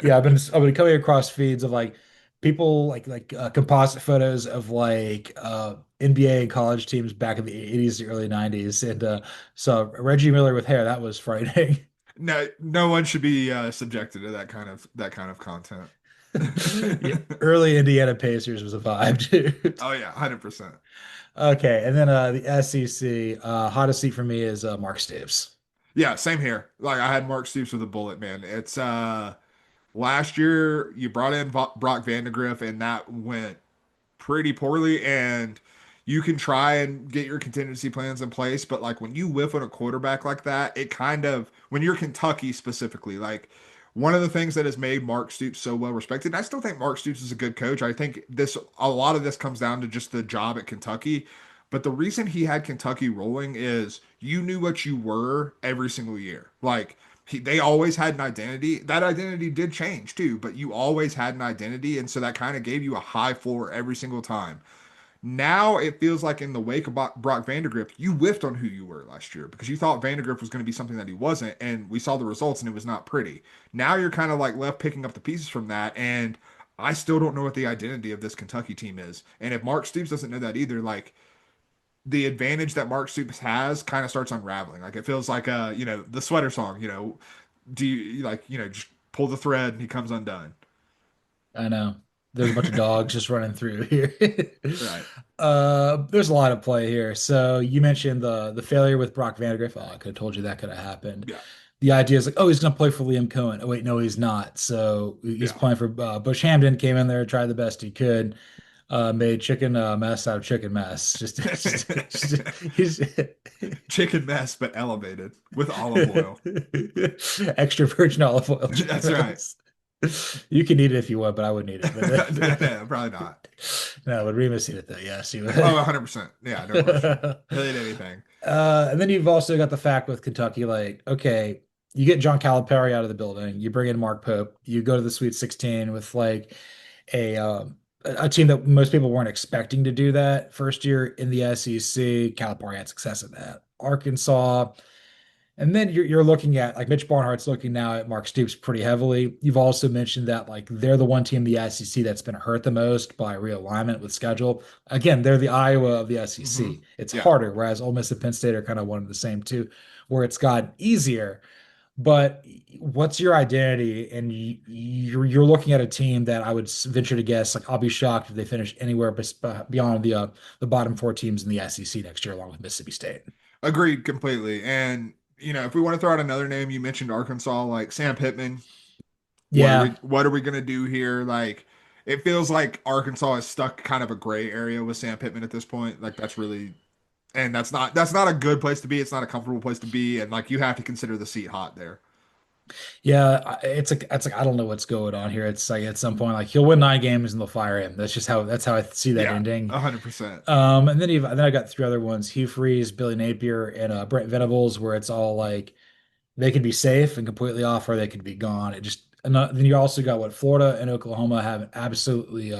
Speaker 1: Yeah, I've been coming across feeds of like people like composite photos of like NBA and college teams back in the 80s, the early 90s, and so Reggie Miller with hair, that was frightening.
Speaker 2: No, no one should be subjected to that kind of content.
Speaker 1: Yeah, early Indiana Pacers was a vibe, dude.
Speaker 2: Oh yeah, 100%.
Speaker 1: Okay, and then the SEC hottest seat for me is Mark Stoops.
Speaker 2: Yeah, same here. Like I had Mark Stoops with a bullet, man. It's last year you brought in Brock Vandegrift and that went pretty poorly, and you can try and get your contingency plans in place, but like when you whiff on a quarterback like that, it kind of when you're Kentucky specifically, like one of the things that has made Mark Stoops so well respected, and I still think Mark Stoops is a good coach. I think this a lot of this comes down to just the job at Kentucky. But the reason he had Kentucky rolling is you knew what you were every single year. Like they always had an identity. That identity did change too, but you always had an identity, and so that kind of gave you a high floor every single time. Now it feels like in the wake of Brock Vandegrift, you whiffed on who you were last year because you thought Vandegrift was going to be something that he wasn't, and we saw the results and it was not pretty. Now you're kind of like left picking up the pieces from that, and I still don't know what the identity of this Kentucky team is. And if Mark Stoops doesn't know that either, like the advantage that Mark Stoops has kind of starts unraveling. Like it feels like the sweater song, do you like, just pull the thread and he comes undone.
Speaker 1: I know there's a bunch of dogs just running through here.
Speaker 2: Right.
Speaker 1: There's a lot of play here. So you mentioned the failure with Brock Vandegrift. Oh, I could have told you that could have happened.
Speaker 2: Yeah.
Speaker 1: The idea is like, oh, he's going to play for Liam Cohen. Oh, wait, no, he's not. So he's
Speaker 2: Yeah.
Speaker 1: playing for Bush Hamden. Came in there, tried the best he could. Made chicken mess out of chicken mess. He's
Speaker 2: Chicken mess, but elevated with olive oil.
Speaker 1: extra virgin olive oil chicken
Speaker 2: That's right.
Speaker 1: mess. You can eat it if you want, but I wouldn't eat it.
Speaker 2: No, probably not.
Speaker 1: No, would Remus eat it though? Yes, he
Speaker 2: Oh,
Speaker 1: would.
Speaker 2: 100%. Yeah, no question. He'll eat anything.
Speaker 1: And then you've also got the fact with Kentucky, like, okay, you get John Calipari out of the building, you bring in Mark Pope, you go to the Sweet 16 with like a team that most people weren't expecting to do that first year in the SEC. Calipari had success at that. Arkansas, and then you're looking at like Mitch Barnhart's looking now at Mark Stoops pretty heavily. You've also mentioned that like they're the one team in the SEC that's been hurt the most by realignment with schedule. Again, they're the Iowa of the
Speaker 2: Hmm.
Speaker 1: SEC. It's
Speaker 2: Yeah.
Speaker 1: harder, whereas Ole Miss and Penn State are kind of one of the same too, where it's gotten easier. But what's your identity? And you're looking at a team that I would venture to guess, like I'll be shocked if they finish anywhere beyond the bottom four teams in the SEC next year, along with Mississippi State.
Speaker 2: Agreed completely. And, if we want to throw out another name, you mentioned Arkansas, like Sam Pittman.
Speaker 1: Yeah.
Speaker 2: What are we gonna do here? Like, it feels like Arkansas is stuck kind of a gray area with Sam Pittman at this point. Like that's really and that's not a good place to be. It's not a comfortable place to be. And like you have to consider the seat hot there.
Speaker 1: Yeah, it's like I don't know what's going on here. It's like at some point, like he'll win 9 games and they'll fire him. That's how I see that
Speaker 2: Yeah,
Speaker 1: ending.
Speaker 2: 100%.
Speaker 1: And then I got three other ones: Hugh Freeze, Billy Napier, and Brent Venables, where it's all like they could be safe and completely off, or they could be gone. It just and then you also got what Florida and Oklahoma have absolutely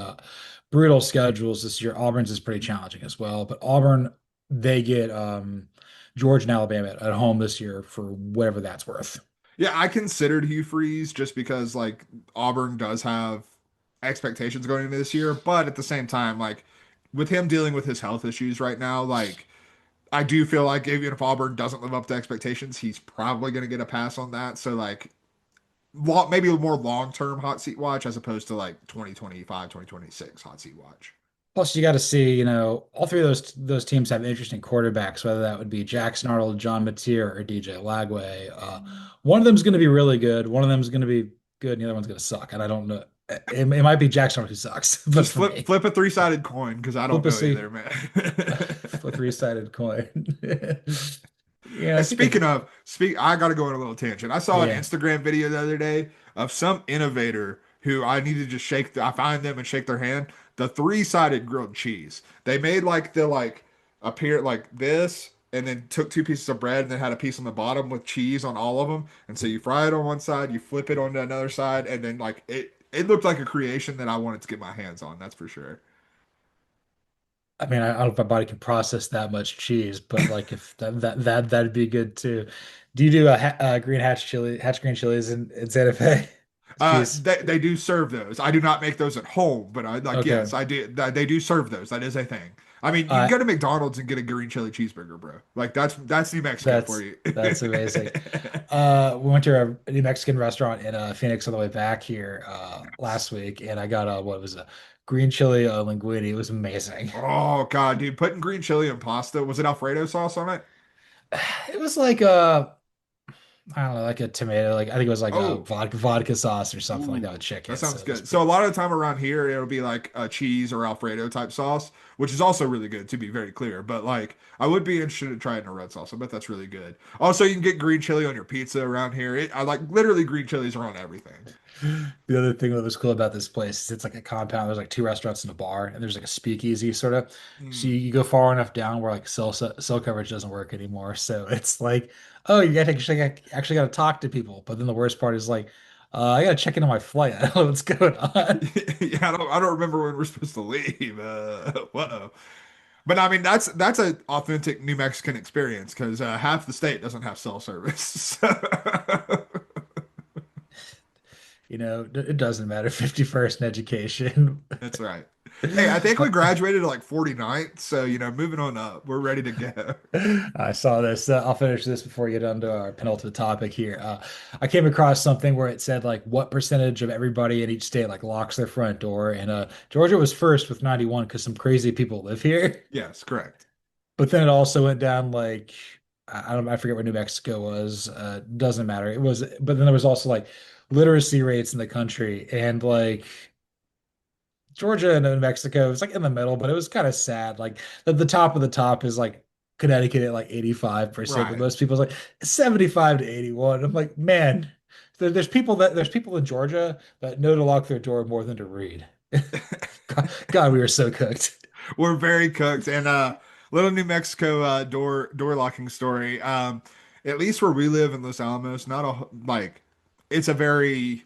Speaker 1: brutal schedules this year. Auburn's is pretty challenging as well, but Auburn they get Georgia and Alabama at home this year for whatever that's worth.
Speaker 2: Yeah, I considered Hugh Freeze just because like Auburn does have expectations going into this year, but at the same time, like with him dealing with his health issues right now, like I do feel like even if Auburn doesn't live up to expectations, he's probably going to get a pass on that. So like maybe a more long-term hot seat watch as opposed to like 2025, 2026 hot seat watch.
Speaker 1: Plus, you got to see, all three of those teams have interesting quarterbacks, whether that would be Jackson Arnold, John Mateer, or DJ Lagway. One of them's going to be really good. One of them's going to be good, and the other one's going to suck. And I don't know. It might be Jackson Arnold who sucks, but
Speaker 2: Just
Speaker 1: for
Speaker 2: flip
Speaker 1: me,
Speaker 2: flip a three-sided coin because I don't
Speaker 1: flip a
Speaker 2: know
Speaker 1: see
Speaker 2: either, man.
Speaker 1: flip three-sided coin. Yeah, I
Speaker 2: And
Speaker 1: think I,
Speaker 2: speaking of I got to go on a little tangent. I saw an
Speaker 1: yeah.
Speaker 2: Instagram video the other day of some innovator who I need to just I find them and shake their hand. The three-sided grilled cheese. They made like the like appear like this, and then took two pieces of bread and then had a piece on the bottom with cheese on all of them. And so you fry it on one side, you flip it on another side, and then like it looked like a creation that I wanted to get my hands on. That's for sure.
Speaker 1: I mean, I don't know if my body can process that much cheese, but like if that'd be good too. Do you do green hatch green chilies in Santa Fe? Cheese.
Speaker 2: They do serve those. I do not make those at home, but I like
Speaker 1: Okay.
Speaker 2: yes, I do. They do serve those. That is a thing. I mean, you can
Speaker 1: Uh,
Speaker 2: go to McDonald's and get a green chili cheeseburger, bro. Like that's New Mexico for
Speaker 1: that's
Speaker 2: you.
Speaker 1: that's amazing. We went to a New Mexican restaurant in Phoenix on the way back here last week, and I got what was a green chili linguine. It was amazing.
Speaker 2: Oh God, dude, putting green chili in pasta. Was it Alfredo sauce on it?
Speaker 1: It was like I don't know, like a tomato, like I think it was like a
Speaker 2: Oh,
Speaker 1: vodka sauce or something like that
Speaker 2: ooh,
Speaker 1: with
Speaker 2: that
Speaker 1: chicken. So
Speaker 2: sounds
Speaker 1: it was
Speaker 2: good. So a lot of the time around here, it'll be like a cheese or Alfredo type sauce, which is also really good to be very clear. But like, I would be interested in trying a red sauce. I bet that's really good. Also, you can get green chili on your pizza around here. I like literally green chilies are on everything.
Speaker 1: the other thing that was cool about this place is it's like a compound. There's like two restaurants and a bar, and there's like a speakeasy sort of. So
Speaker 2: Mm.
Speaker 1: you go far enough down where like cell coverage doesn't work anymore. So it's like, oh, you got to actually got to talk to people. But then the worst part is like, I got to check into my flight. I don't know what's going on.
Speaker 2: Yeah, I don't remember when we're supposed to leave. Whoa. But I mean, that's an authentic New Mexican experience because half the state doesn't have cell service.
Speaker 1: It doesn't matter. 51st in education.
Speaker 2: That's right. Hey, I think we graduated at like 49th, so moving on up. We're ready to go.
Speaker 1: I saw this. I'll finish this before we get on to our penultimate topic here. I came across something where it said like what percentage of everybody in each state like locks their front door, and Georgia was first with 91 because some crazy people live here.
Speaker 2: Yes, correct.
Speaker 1: But then it also went down like I forget what New Mexico was. Doesn't matter. It was, but then there was also like literacy rates in the country, and like Georgia and New Mexico, it's like in the middle, but it was kind of sad. Like the top of the top is like Connecticut at like 85%, but
Speaker 2: Right.
Speaker 1: most people's like 75 to 81. I'm like, man, there's people in Georgia that know to lock their door more than to read. God, we were so cooked.
Speaker 2: We're very cooked. And little New Mexico door locking story. At least where we live in Los Alamos, not a like it's a very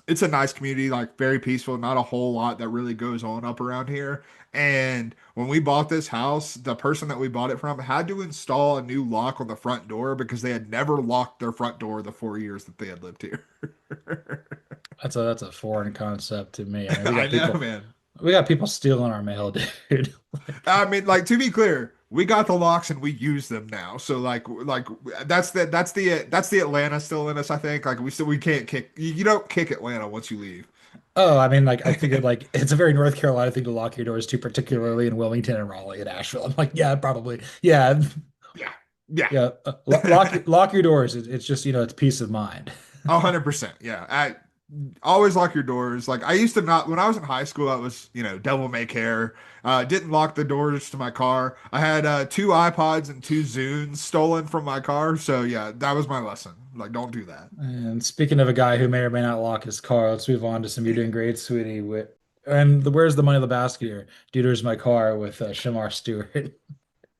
Speaker 2: it's a nice community, like very peaceful, not a whole lot that really goes on up around here. And when we bought this house, the person that we bought it from had to install a new lock on the front door because they had never locked their front door the 4 years that they had lived here.
Speaker 1: That's a foreign concept to me. I mean,
Speaker 2: I know, man.
Speaker 1: we got people stealing our mail, dude. Like,
Speaker 2: I mean, like to be clear, we got the locks and we use them now. So like that's the Atlanta still in us, I think. Like we can't kick you don't kick Atlanta once you leave.
Speaker 1: oh, I mean, like I figured like it's a very North Carolina thing to lock your doors to, particularly in Wilmington and Raleigh and Asheville. I'm like, yeah, probably, yeah,
Speaker 2: Yeah. Yeah.
Speaker 1: yeah. Lock your doors. It's just it's peace of mind.
Speaker 2: 100%. Yeah. I always lock your doors. Like I used to not when I was in high school, I was, devil may care. Didn't lock the doors to my car. I had two iPods and two Zunes stolen from my car. So yeah, that was my lesson. Like don't do that.
Speaker 1: And speaking of a guy who may or may not lock his car, let's move on to some "You're Doing Great, Sweetie." Where's the money in the basket here? Dude, where's my car with Shemar Stewart?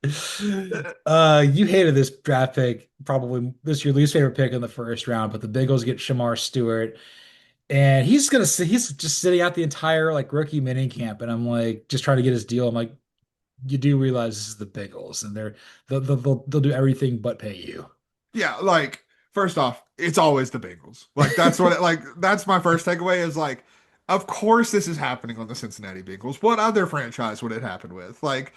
Speaker 1: You hated this draft pick. Probably this is your least favorite pick in the first round, but the Bengals get Shemar Stewart, and he's just sitting out the entire like rookie mini camp, and I'm like just trying to get his deal. I'm like, you do realize this is the Bengals, and they'll do everything but pay you.
Speaker 2: Yeah, like first off, it's always the Bengals. Like that's what that's my first takeaway is like of course this is happening on the Cincinnati Bengals. What other franchise would it happen with? Like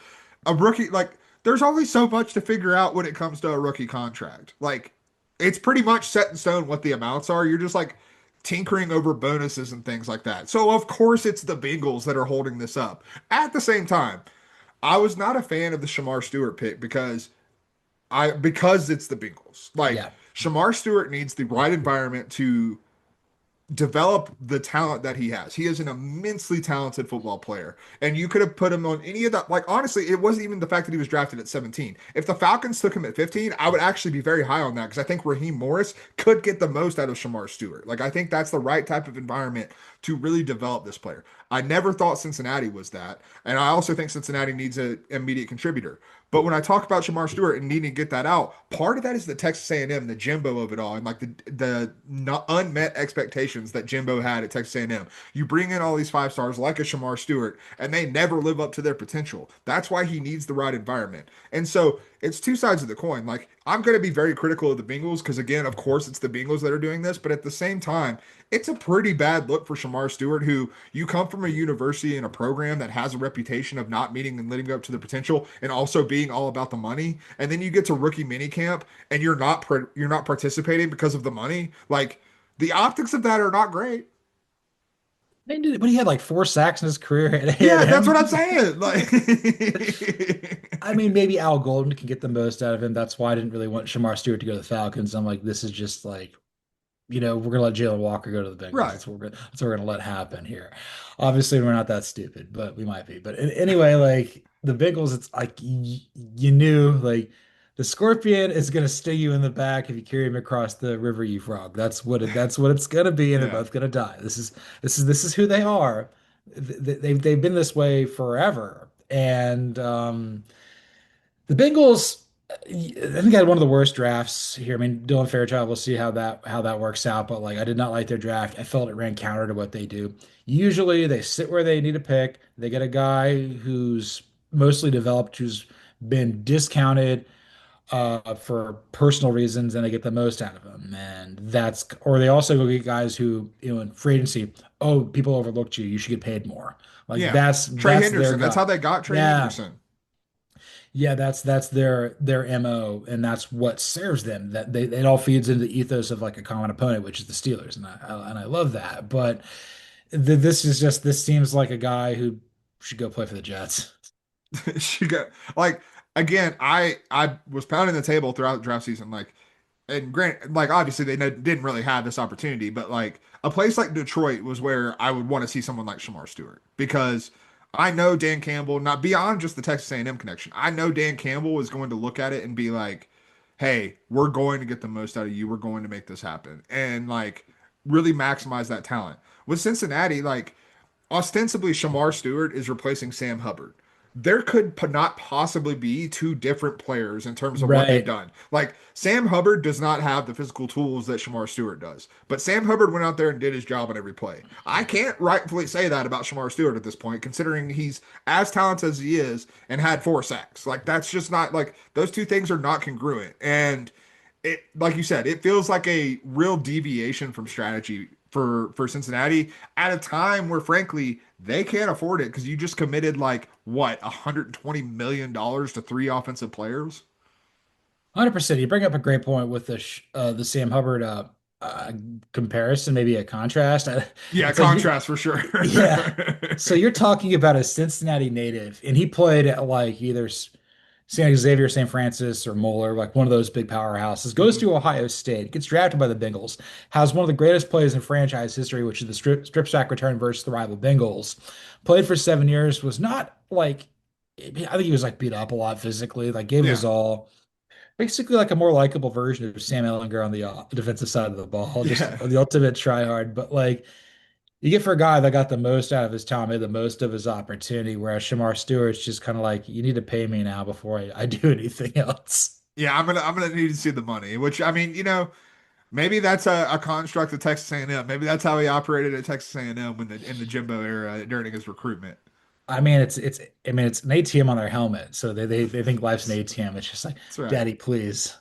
Speaker 2: a rookie like there's only so much to figure out when it comes to a rookie contract. Like it's pretty much set in stone what the amounts are. You're just like tinkering over bonuses and things like that. So of course it's the Bengals that are holding this up. At the same time, I was not a fan of the Shamar Stewart pick because it's the Bengals. Like
Speaker 1: Yeah.
Speaker 2: Shamar Stewart needs the right environment to develop the talent that he has. He is an immensely talented football player. And you could have put him on any of that. Like, honestly, it wasn't even the fact that he was drafted at 17. If the Falcons took him at 15, I would actually be very high on that because I think Raheem Morris could get the most out of Shamar Stewart. Like, I think that's the right type of environment to really develop this player. I never thought Cincinnati was that. And I also think Cincinnati needs an immediate contributor. But when I talk about Shamar Stewart and needing to get that out, part of that is the Texas A&M, the Jimbo of it all, and like the not unmet expectations that Jimbo had at Texas A&M. You bring in all these five stars like a Shamar Stewart, and they never live up to their potential. That's why he needs the right environment. And so it's two sides of the coin. Like I'm going to be very critical of the Bengals because again, of course, it's the Bengals that are doing this, but at the same time, it's a pretty bad look for Shamar Stewart, who you come from a university and a program that has a reputation of not meeting and living up to the potential, and also being all about the money. And then you get to rookie minicamp and you're not participating because of the money. Like the optics of that are not great.
Speaker 1: But he had like four sacks in his career at
Speaker 2: Yeah, that's what
Speaker 1: A&M.
Speaker 2: I'm saying. Like,
Speaker 1: I mean, maybe Al Golden can get the most out of him. That's why I didn't really want Shamar Stewart to go to the Falcons. I'm like, this is just like, we're gonna let Jalen Walker go to the Bengals.
Speaker 2: right.
Speaker 1: That's what we're gonna let happen here. Obviously, we're not that stupid, but we might be. But anyway, like the Bengals, it's like you knew like the scorpion is gonna sting you in the back if you carry him across the river, you frog. That's what it's gonna be, and they're
Speaker 2: Yeah.
Speaker 1: both gonna die. This is who they are. They've been this way forever, and the Bengals, I think, had one of the worst drafts here. I mean, Dylan Fairchild, we'll see how that works out. But like, I did not like their draft. I felt it ran counter to what they do. Usually, they sit where they need to pick. They get a guy who's mostly developed, who's been discounted for personal reasons, and they get the most out of him. Or they also go get guys who, in free agency, oh, people overlooked you. You should get paid more. Like
Speaker 2: Yeah. Trey
Speaker 1: that's their
Speaker 2: Henderson. That's
Speaker 1: guy.
Speaker 2: how they got Trey
Speaker 1: Yeah.
Speaker 2: Henderson.
Speaker 1: Yeah, that's their MO, and that's what serves them. That it all feeds into the ethos of like a common opponent, which is the Steelers, and I love that. But this seems like a guy who should go play for the Jets.
Speaker 2: She got like again, I was pounding the table throughout the draft season, like and grant like obviously didn't really have this opportunity, but like a place like Detroit was where I would want to see someone like Shamar Stewart because I know Dan Campbell, not beyond just the Texas A&M connection. I know Dan Campbell is going to look at it and be like, hey, we're going to get the most out of you. We're going to make this happen. And like really maximize that talent. With Cincinnati, like ostensibly Shamar Stewart is replacing Sam Hubbard. There could not possibly be two different players in terms of what they've
Speaker 1: Right.
Speaker 2: done. Like Sam Hubbard does not have the physical tools that Shamar Stewart does, but Sam Hubbard went out there and did his job on every play. I can't rightfully say that about Shamar Stewart at this point, considering he's as talented as he is and had 4 sacks. Like that's just not like those two things are not congruent. And it, like you said, it feels like a real deviation from strategy for Cincinnati at a time where frankly they can't afford it because you just committed like what $120 million to 3 offensive players.
Speaker 1: 100%. You bring up a great point with the Sam Hubbard uh, comparison, maybe a contrast.
Speaker 2: Yeah,
Speaker 1: It's like you,
Speaker 2: contrast for sure.
Speaker 1: yeah. So you're talking about a Cincinnati native, and he played at like either San Xavier, St. Francis, or Moeller, like one of those big powerhouses. Goes
Speaker 2: Mhm.
Speaker 1: to Ohio State, gets drafted by the Bengals, has one of the greatest plays in franchise history, which is the strip sack return versus the rival Bengals. Played for 7 years, was not like I think he was like beat up a lot physically, like gave it
Speaker 2: Yeah,
Speaker 1: his all. Basically, like a more likable version of Sam Ellinger on the defensive side of the ball, just
Speaker 2: yeah,
Speaker 1: the ultimate tryhard. But like you get for a guy that got the most out of his time, made the most of his opportunity, whereas Shemar Stewart's just kind of like, you need to pay me now before I do anything else.
Speaker 2: yeah. I'm gonna need to see the money. Which I mean, maybe that's a construct of Texas A&M. Maybe that's how he operated at Texas A&M in the Jimbo era during his recruitment.
Speaker 1: I mean, it's an ATM on their helmet, so they think life's an ATM. It's just like,
Speaker 2: That's right.
Speaker 1: Daddy, please,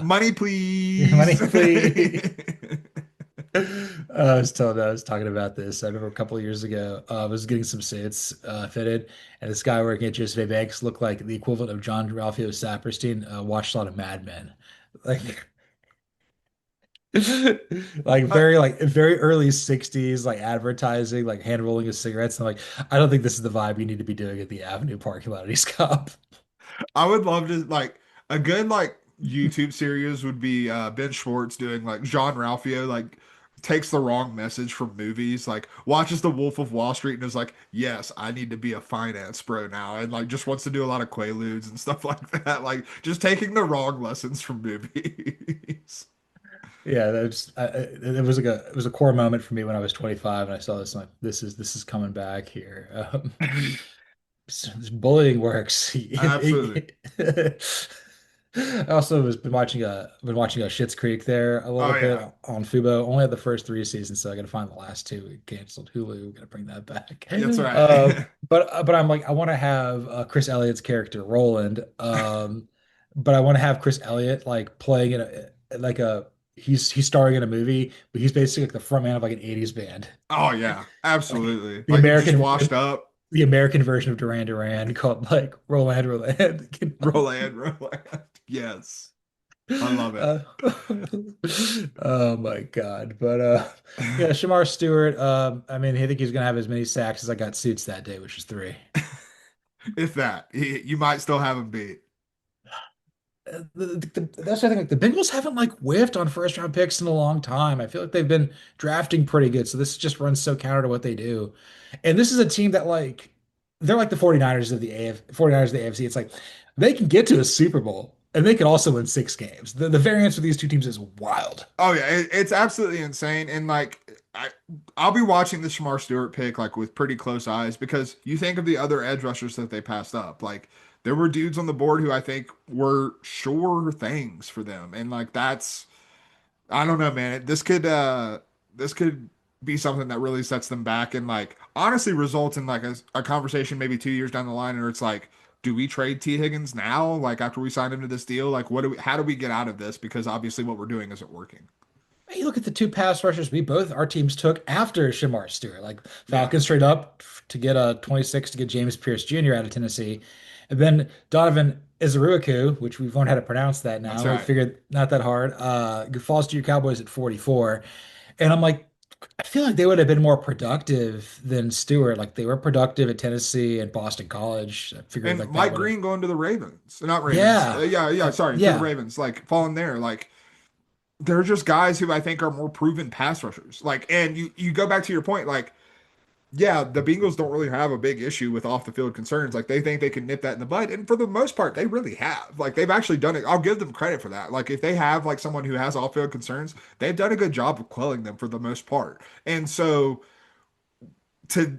Speaker 2: Money,
Speaker 1: money,
Speaker 2: please.
Speaker 1: please. I was talking about this. I remember a couple of years ago, I was getting some suits fitted, and this guy working at GSV Banks looked like the equivalent of John Ralphio Saperstein. Watched a lot of Mad Men, like,
Speaker 2: Uh,
Speaker 1: like very early '60s, like advertising, like hand rolling of cigarettes. And I'm like, I don't think this is the vibe you need to be doing at the Avenue parking lot at East Cobb.
Speaker 2: I would love to like a good like YouTube series would be Ben Schwartz doing like Jean Ralphio like takes the wrong message from movies, like watches The Wolf of Wall Street and is like, yes, I need to be a finance bro now, and like just wants to do a lot of quaaludes and stuff like that, like just taking the wrong lessons from movies.
Speaker 1: Yeah, it was like it was a core moment for me when I was 25 and I saw this. I'm like, this is coming back here. This bullying works.
Speaker 2: Absolutely.
Speaker 1: I also was been watching a Schitt's Creek there a little
Speaker 2: Oh
Speaker 1: bit
Speaker 2: yeah,
Speaker 1: on Fubo. Only had the first 3 seasons, so I got to find the last two. We canceled Hulu. We got to bring that back.
Speaker 2: that's right.
Speaker 1: But I'm like I want to have Chris Elliott's character Roland. But I want to have Chris Elliott like playing in like a he's starring in a movie, but he's basically like the front man of like an 80s band.
Speaker 2: Oh yeah,
Speaker 1: Like
Speaker 2: absolutely.
Speaker 1: the
Speaker 2: Like he's just
Speaker 1: American
Speaker 2: washed up.
Speaker 1: the American version of Duran Duran called like Roland Roland. You know?
Speaker 2: Roland, Roland. Yes, I love it.
Speaker 1: Uh, oh my God. But yeah, Shamar Stewart, I mean, I think he's gonna have as many sacks as I got suits that day, which is three.
Speaker 2: If that, you might still have him beat.
Speaker 1: That's the thing. Like the Bengals haven't like whiffed on first round picks in a long time. I feel like they've been drafting pretty good. So this just runs so counter to what they do. And this is a team that like they're like the 49ers of the AF 49ers of the AFC. It's like they can get to a Super Bowl and they can also win 6 games. The variance with these two teams is wild.
Speaker 2: Oh yeah, it's absolutely insane. And like I'll be watching the Shamar Stewart pick like with pretty close eyes because you think of the other edge rushers that they passed up. Like there were dudes on the board who I think were sure things for them. And like that's I don't know, man. This could be something that really sets them back and like honestly results in like a conversation maybe 2 years down the line, where it's like, do we trade T. Higgins now? Like after we signed him to this deal, like how do we get out of this? Because obviously what we're doing isn't working.
Speaker 1: Hey, look at the two pass rushers our teams took after Shemar Stewart. Like
Speaker 2: Yeah,
Speaker 1: Falcons straight up to get a 26 to get James Pierce Jr. out of Tennessee. And then Donovan Izuruku, which we've learned how to pronounce that
Speaker 2: that's
Speaker 1: now. We
Speaker 2: right.
Speaker 1: figured not that hard. Falls to your Cowboys at 44. And I'm like, I feel like they would have been more productive than Stewart. Like they were productive at Tennessee and Boston College. I figured
Speaker 2: And
Speaker 1: like that
Speaker 2: Mike
Speaker 1: would have.
Speaker 2: Green going to the Ravens. Not Ravens.
Speaker 1: Yeah.
Speaker 2: Yeah, yeah, sorry, to the
Speaker 1: Yeah.
Speaker 2: Ravens. Like falling there. Like they're just guys who I think are more proven pass rushers. Like, and you go back to your point, like yeah, the Bengals don't really have a big issue with off the field concerns. Like they think they can nip that in the bud, and for the most part, they really have. Like they've actually done it. I'll give them credit for that. Like if they have like someone who has off field concerns, they've done a good job of quelling them for the most part. And so to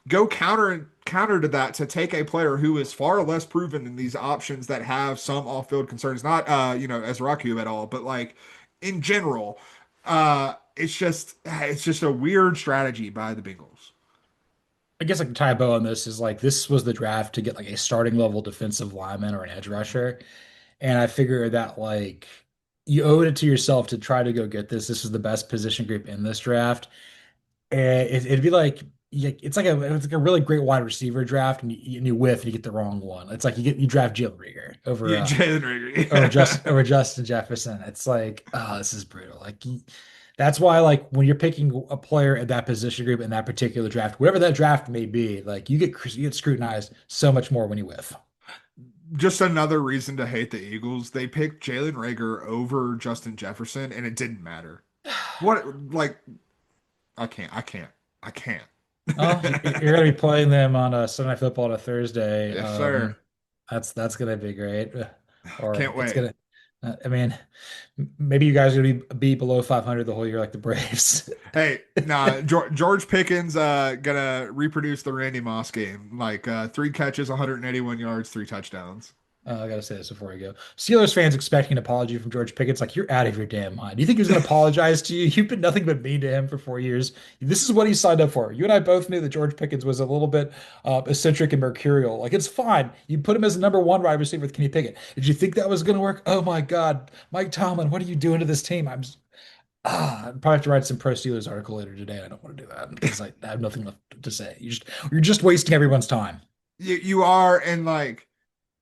Speaker 2: go counter to that, to take a player who is far less proven in these options that have some off field concerns, not as Raku at all, but like in general, it's just a weird strategy by the Bengals.
Speaker 1: I guess like tie a bow on this is like this was the draft to get like a starting level defensive lineman or an edge rusher. And I figure that like you owed it to yourself to try to go get this. This is the best position group in this draft. And it'd be like it's like a really great wide receiver draft, and you whiff and you get the wrong one. It's like you draft Jalen Reagor
Speaker 2: Yeah, Jalen
Speaker 1: over just
Speaker 2: Rigby.
Speaker 1: over Justin Jefferson. It's like, oh, this is brutal. Like that's why like when you're picking a player at that position group in that particular draft, whatever that draft may be, like you get scrutinized so much more when you whiff.
Speaker 2: Just another reason to hate the Eagles. They picked Jalen Reagor over Justin Jefferson, and it didn't matter. What, like, I can't, I can't.
Speaker 1: Oh, you're gonna be playing them on a Sunday Night Football on a Thursday.
Speaker 2: Yes, sir.
Speaker 1: That's gonna be great. Or
Speaker 2: Can't
Speaker 1: it's
Speaker 2: wait.
Speaker 1: gonna. I mean, maybe you guys are gonna be below 500 the whole year, like the Braves.
Speaker 2: Hey, nah, George Pickens gonna reproduce the Randy Moss game. Like 3 catches, 181 yards, 3 touchdowns.
Speaker 1: I gotta say this before we go. Steelers fans expecting an apology from George Pickens, like you're out of your damn mind. Do you think he was gonna apologize to you? You've been nothing but mean to him for 4 years. This is what he signed up for. You and I both knew that George Pickens was a little bit eccentric and mercurial. Like it's fine. You put him as the number one wide receiver with Kenny Pickett. Did you think that was gonna work? Oh my God, Mike Tomlin, what are you doing to this team? I probably have to write some pro Steelers article later today. And I don't want to do that because I have nothing left to say. You're just wasting everyone's time.
Speaker 2: You are, and like,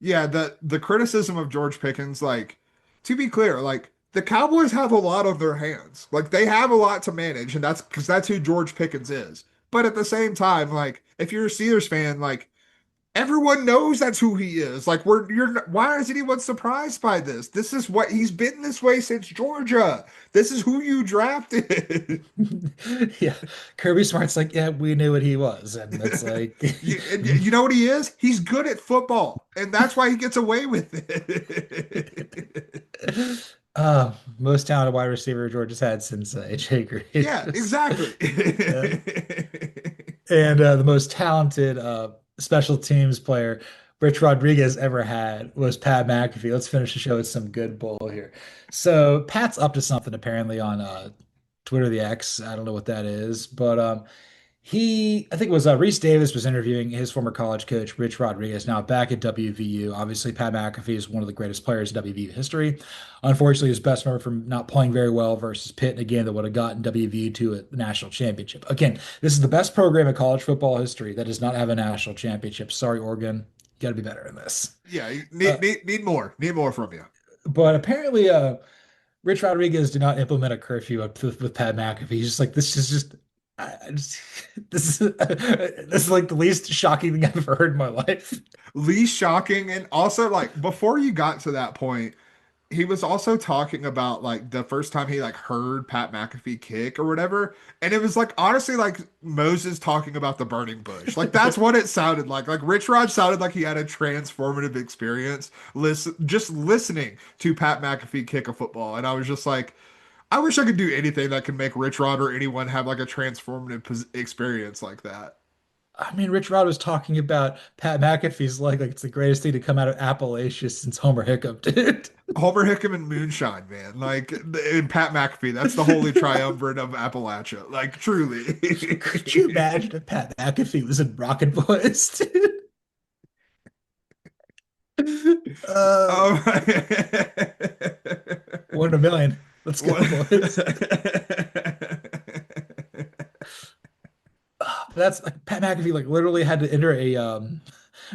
Speaker 2: yeah, the criticism of George Pickens, like, to be clear, like the Cowboys have a lot on their hands. Like they have a lot to manage, and that's because that's who George Pickens is. But at the same time, like, if you're a Steelers fan, like everyone knows that's who he is. Like why is anyone surprised by this? This is what he's been this way since Georgia. This is who you drafted.
Speaker 1: Yeah, Kirby Smart's like, yeah, we knew what he was, and it's like,
Speaker 2: You know what he is? He's good at football, and that's why he gets away with it.
Speaker 1: most talented wide receiver Georgia's had since AJ Green.
Speaker 2: Yeah, exactly.
Speaker 1: Uh, and the most talented special teams player Rich Rodriguez ever had was Pat McAfee. Let's finish the show with some good bull here. So Pat's up to something apparently on Twitter, the X. I don't know what that is, but I think it was Reese Davis was interviewing his former college coach, Rich Rodriguez, now back at WVU. Obviously, Pat McAfee is one of the greatest players in WVU history. Unfortunately, his best remembered from not playing very well versus Pitt in a game that would have gotten WVU to a national championship. Again, this is the best program in college football history that does not have a national championship. Sorry, Oregon. You got to be better in this.
Speaker 2: Yeah, you
Speaker 1: Uh,
Speaker 2: need more from you.
Speaker 1: but apparently, Rich Rodriguez did not implement a curfew with Pat McAfee. He's just like, this is just, I just this is this is like the least shocking thing I've ever heard in my life.
Speaker 2: Least shocking, and also like before you got to that point, he was also talking about like the first time he like heard Pat McAfee kick or whatever, and it was like honestly like Moses talking about the burning bush. Like that's what it sounded like. Like Rich Rod sounded like he had a transformative experience just listening to Pat McAfee kick a football, and I was just like, I wish I could do anything that could make Rich Rod or anyone have like a transformative experience like that.
Speaker 1: I mean, Rich Rod was talking about Pat McAfee's like it's the greatest thing to come out of Appalachia since Homer Hiccup, dude.
Speaker 2: Homer Hickam and Moonshine, man. Like, and Pat McAfee, that's the holy triumvirate of Appalachia. Like, truly.
Speaker 1: Could you imagine if Pat McAfee was in Rocket Boys, dude? Uh,
Speaker 2: Um,
Speaker 1: 1 in a million. Let's go,
Speaker 2: what-
Speaker 1: boys. That's like Pat McAfee like literally had to enter a he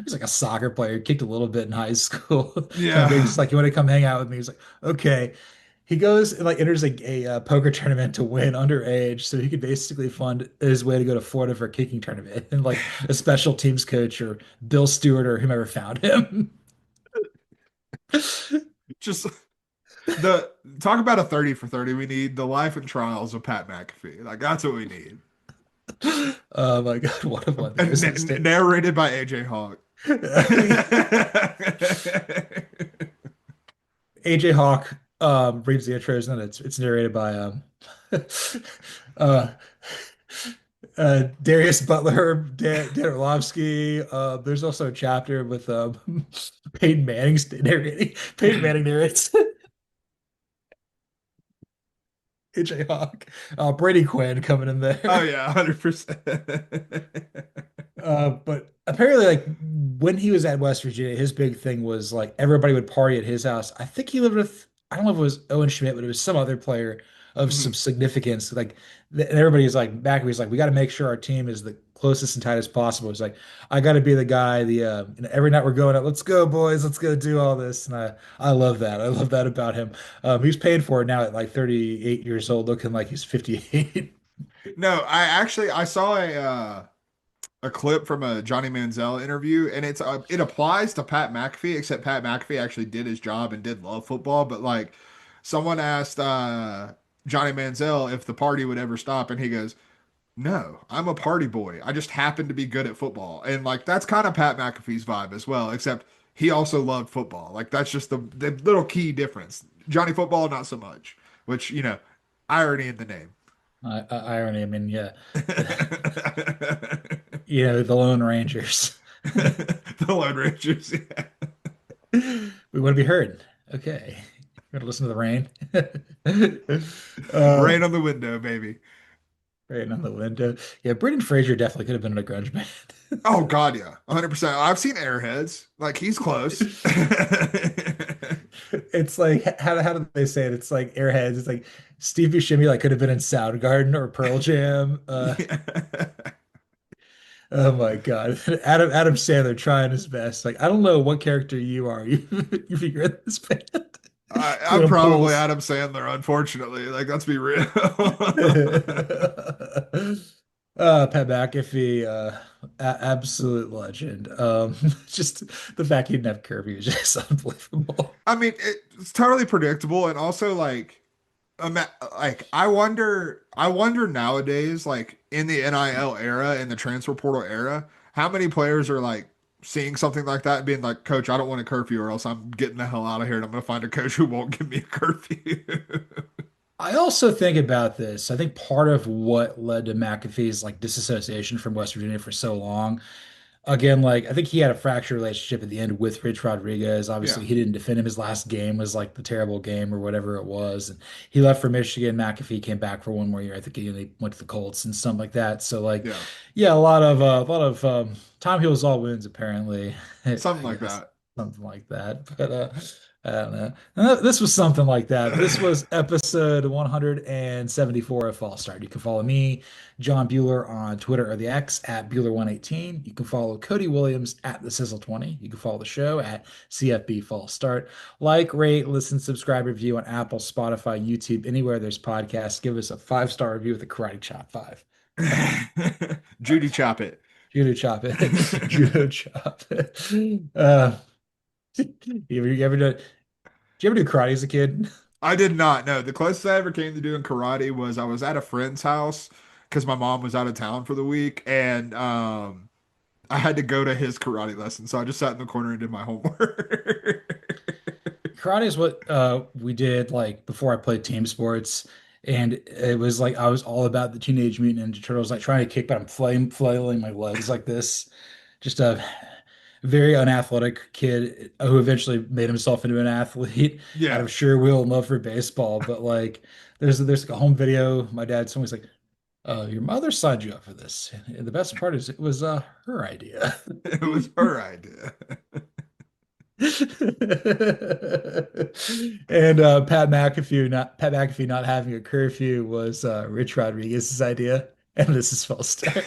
Speaker 1: was like a soccer player, kicked a little bit in high school. Kind of big,
Speaker 2: yeah.
Speaker 1: just like you want to come hang out with me. He's like, okay. He goes and like enters a poker tournament to win underage, so he could basically fund his way to go to Florida for a kicking tournament and like a special teams coach or Bill Stewart or whomever found him.
Speaker 2: Just the talk about a 30 for 30. We need the life and trials of Pat McAfee. Like, that's what we need.
Speaker 1: Oh my God, what a one. There's this day.
Speaker 2: Narrated by AJ Hawk.
Speaker 1: AJ Hawk reads the intros, and it's narrated by uh Darius Butler, Dan Orlovsky. There's also a chapter with Peyton Manning narrating. Peyton Manning narrates. AJ Hawk. Brady Quinn coming in
Speaker 2: Oh
Speaker 1: there.
Speaker 2: yeah, 100%.
Speaker 1: But apparently, like when he was at West Virginia, his big thing was like everybody would party at his house. I think he lived with, I don't know if it was Owen Schmidt, but it was some other player of some
Speaker 2: Mhm.
Speaker 1: significance. Like, and everybody's like, McAfee's like, we got to make sure our team is the closest and tightest possible. It's like, I got to be the guy. Every night we're going out, let's go, boys, let's go do all this. And I love that. I love that about him. He's paying for it now at like 38 years old, looking like he's 58.
Speaker 2: No, I saw a clip from a Johnny Manziel interview, and it applies to Pat McAfee, except Pat McAfee actually did his job and did love football. But like, someone asked Johnny Manziel if the party would ever stop, and he goes, "No, I'm a party boy. I just happen to be good at football." And like, that's kind of Pat McAfee's vibe as well, except he also loved football. Like, that's just the little key difference. Johnny Football, not so much. Which irony in the name.
Speaker 1: Irony. I mean, yeah. The Lone Rangers.
Speaker 2: The Lone Rangers. Yeah.
Speaker 1: We want to be heard. Okay. You want to listen to the rain?
Speaker 2: Rain
Speaker 1: Um,
Speaker 2: on the window, baby.
Speaker 1: Rain on the window. Yeah, Brendan Fraser definitely could have been in a grunge band.
Speaker 2: Oh God, yeah, 100%. I've seen Airheads. Like he's close.
Speaker 1: It's like how did they say it? It's like Airheads. It's like Steve Buscemi like could have been in Soundgarden or Pearl Jam.
Speaker 2: Yeah.
Speaker 1: Oh my God. Adam Sandler trying his best. Like, I don't know what character you are. You're in this band.
Speaker 2: I'm
Speaker 1: Doing
Speaker 2: probably
Speaker 1: pulls.
Speaker 2: Adam Sandler, unfortunately. Like, let's be real.
Speaker 1: Pat McAfee, absolute legend. Just the fact he didn't have curfew is just unbelievable.
Speaker 2: I mean, it's totally predictable, and also like I wonder nowadays, like in the NIL era, in the transfer portal era, how many players are like seeing something like that and being like, "Coach, I don't want a curfew, or else I'm getting the hell out of here, and I'm gonna find a coach who won't give me a curfew."
Speaker 1: I also think about this. I think part of what led to McAfee's like disassociation from West Virginia for so long. Again, like I think he had a fractured relationship at the end with Rich Rodriguez.
Speaker 2: Yeah,
Speaker 1: Obviously, he didn't defend him. His last game was like the terrible game or whatever it was. And he left for Michigan. McAfee came back for one more year. I think he went to the Colts and something like that. So like,
Speaker 2: yeah,
Speaker 1: yeah, a lot of time heals all wounds apparently.
Speaker 2: something
Speaker 1: I
Speaker 2: like
Speaker 1: guess
Speaker 2: that.
Speaker 1: something like that. But I don't know. This was something like that. This was episode 174 of False Start. You can follow me, John Buhler, on Twitter or the X at Buhler118. You can follow Cody Williams at the Sizzle 20. You can follow the show at CFB False Start. Like, rate, listen, subscribe, review on Apple, Spotify, YouTube, anywhere there's podcasts. Give us a 5-star review with a karate chop 5.
Speaker 2: Judy chop it.
Speaker 1: Judo chop it. Judo chop it. You ever do? Did you ever do karate as a kid?
Speaker 2: I did not know. The closest I ever came to doing karate was I was at a friend's house because my mom was out of town for the week, and I had to go to his karate lesson. So I just sat in the corner and did my homework.
Speaker 1: Karate is what we did like before I played team sports, and it was like I was all about the Teenage Mutant Ninja Turtles, like trying to kick, but I'm flailing my legs like this. Just a very unathletic kid who eventually made himself into an athlete out
Speaker 2: Yeah.
Speaker 1: of sheer will and love for baseball. But like, there's like a home video. My dad, someone's like, your mother signed you up for this. And the best part is it was her idea.
Speaker 2: It was her idea.
Speaker 1: And Pat McAfee not having a curfew was Rich Rodriguez's idea, and this is false start.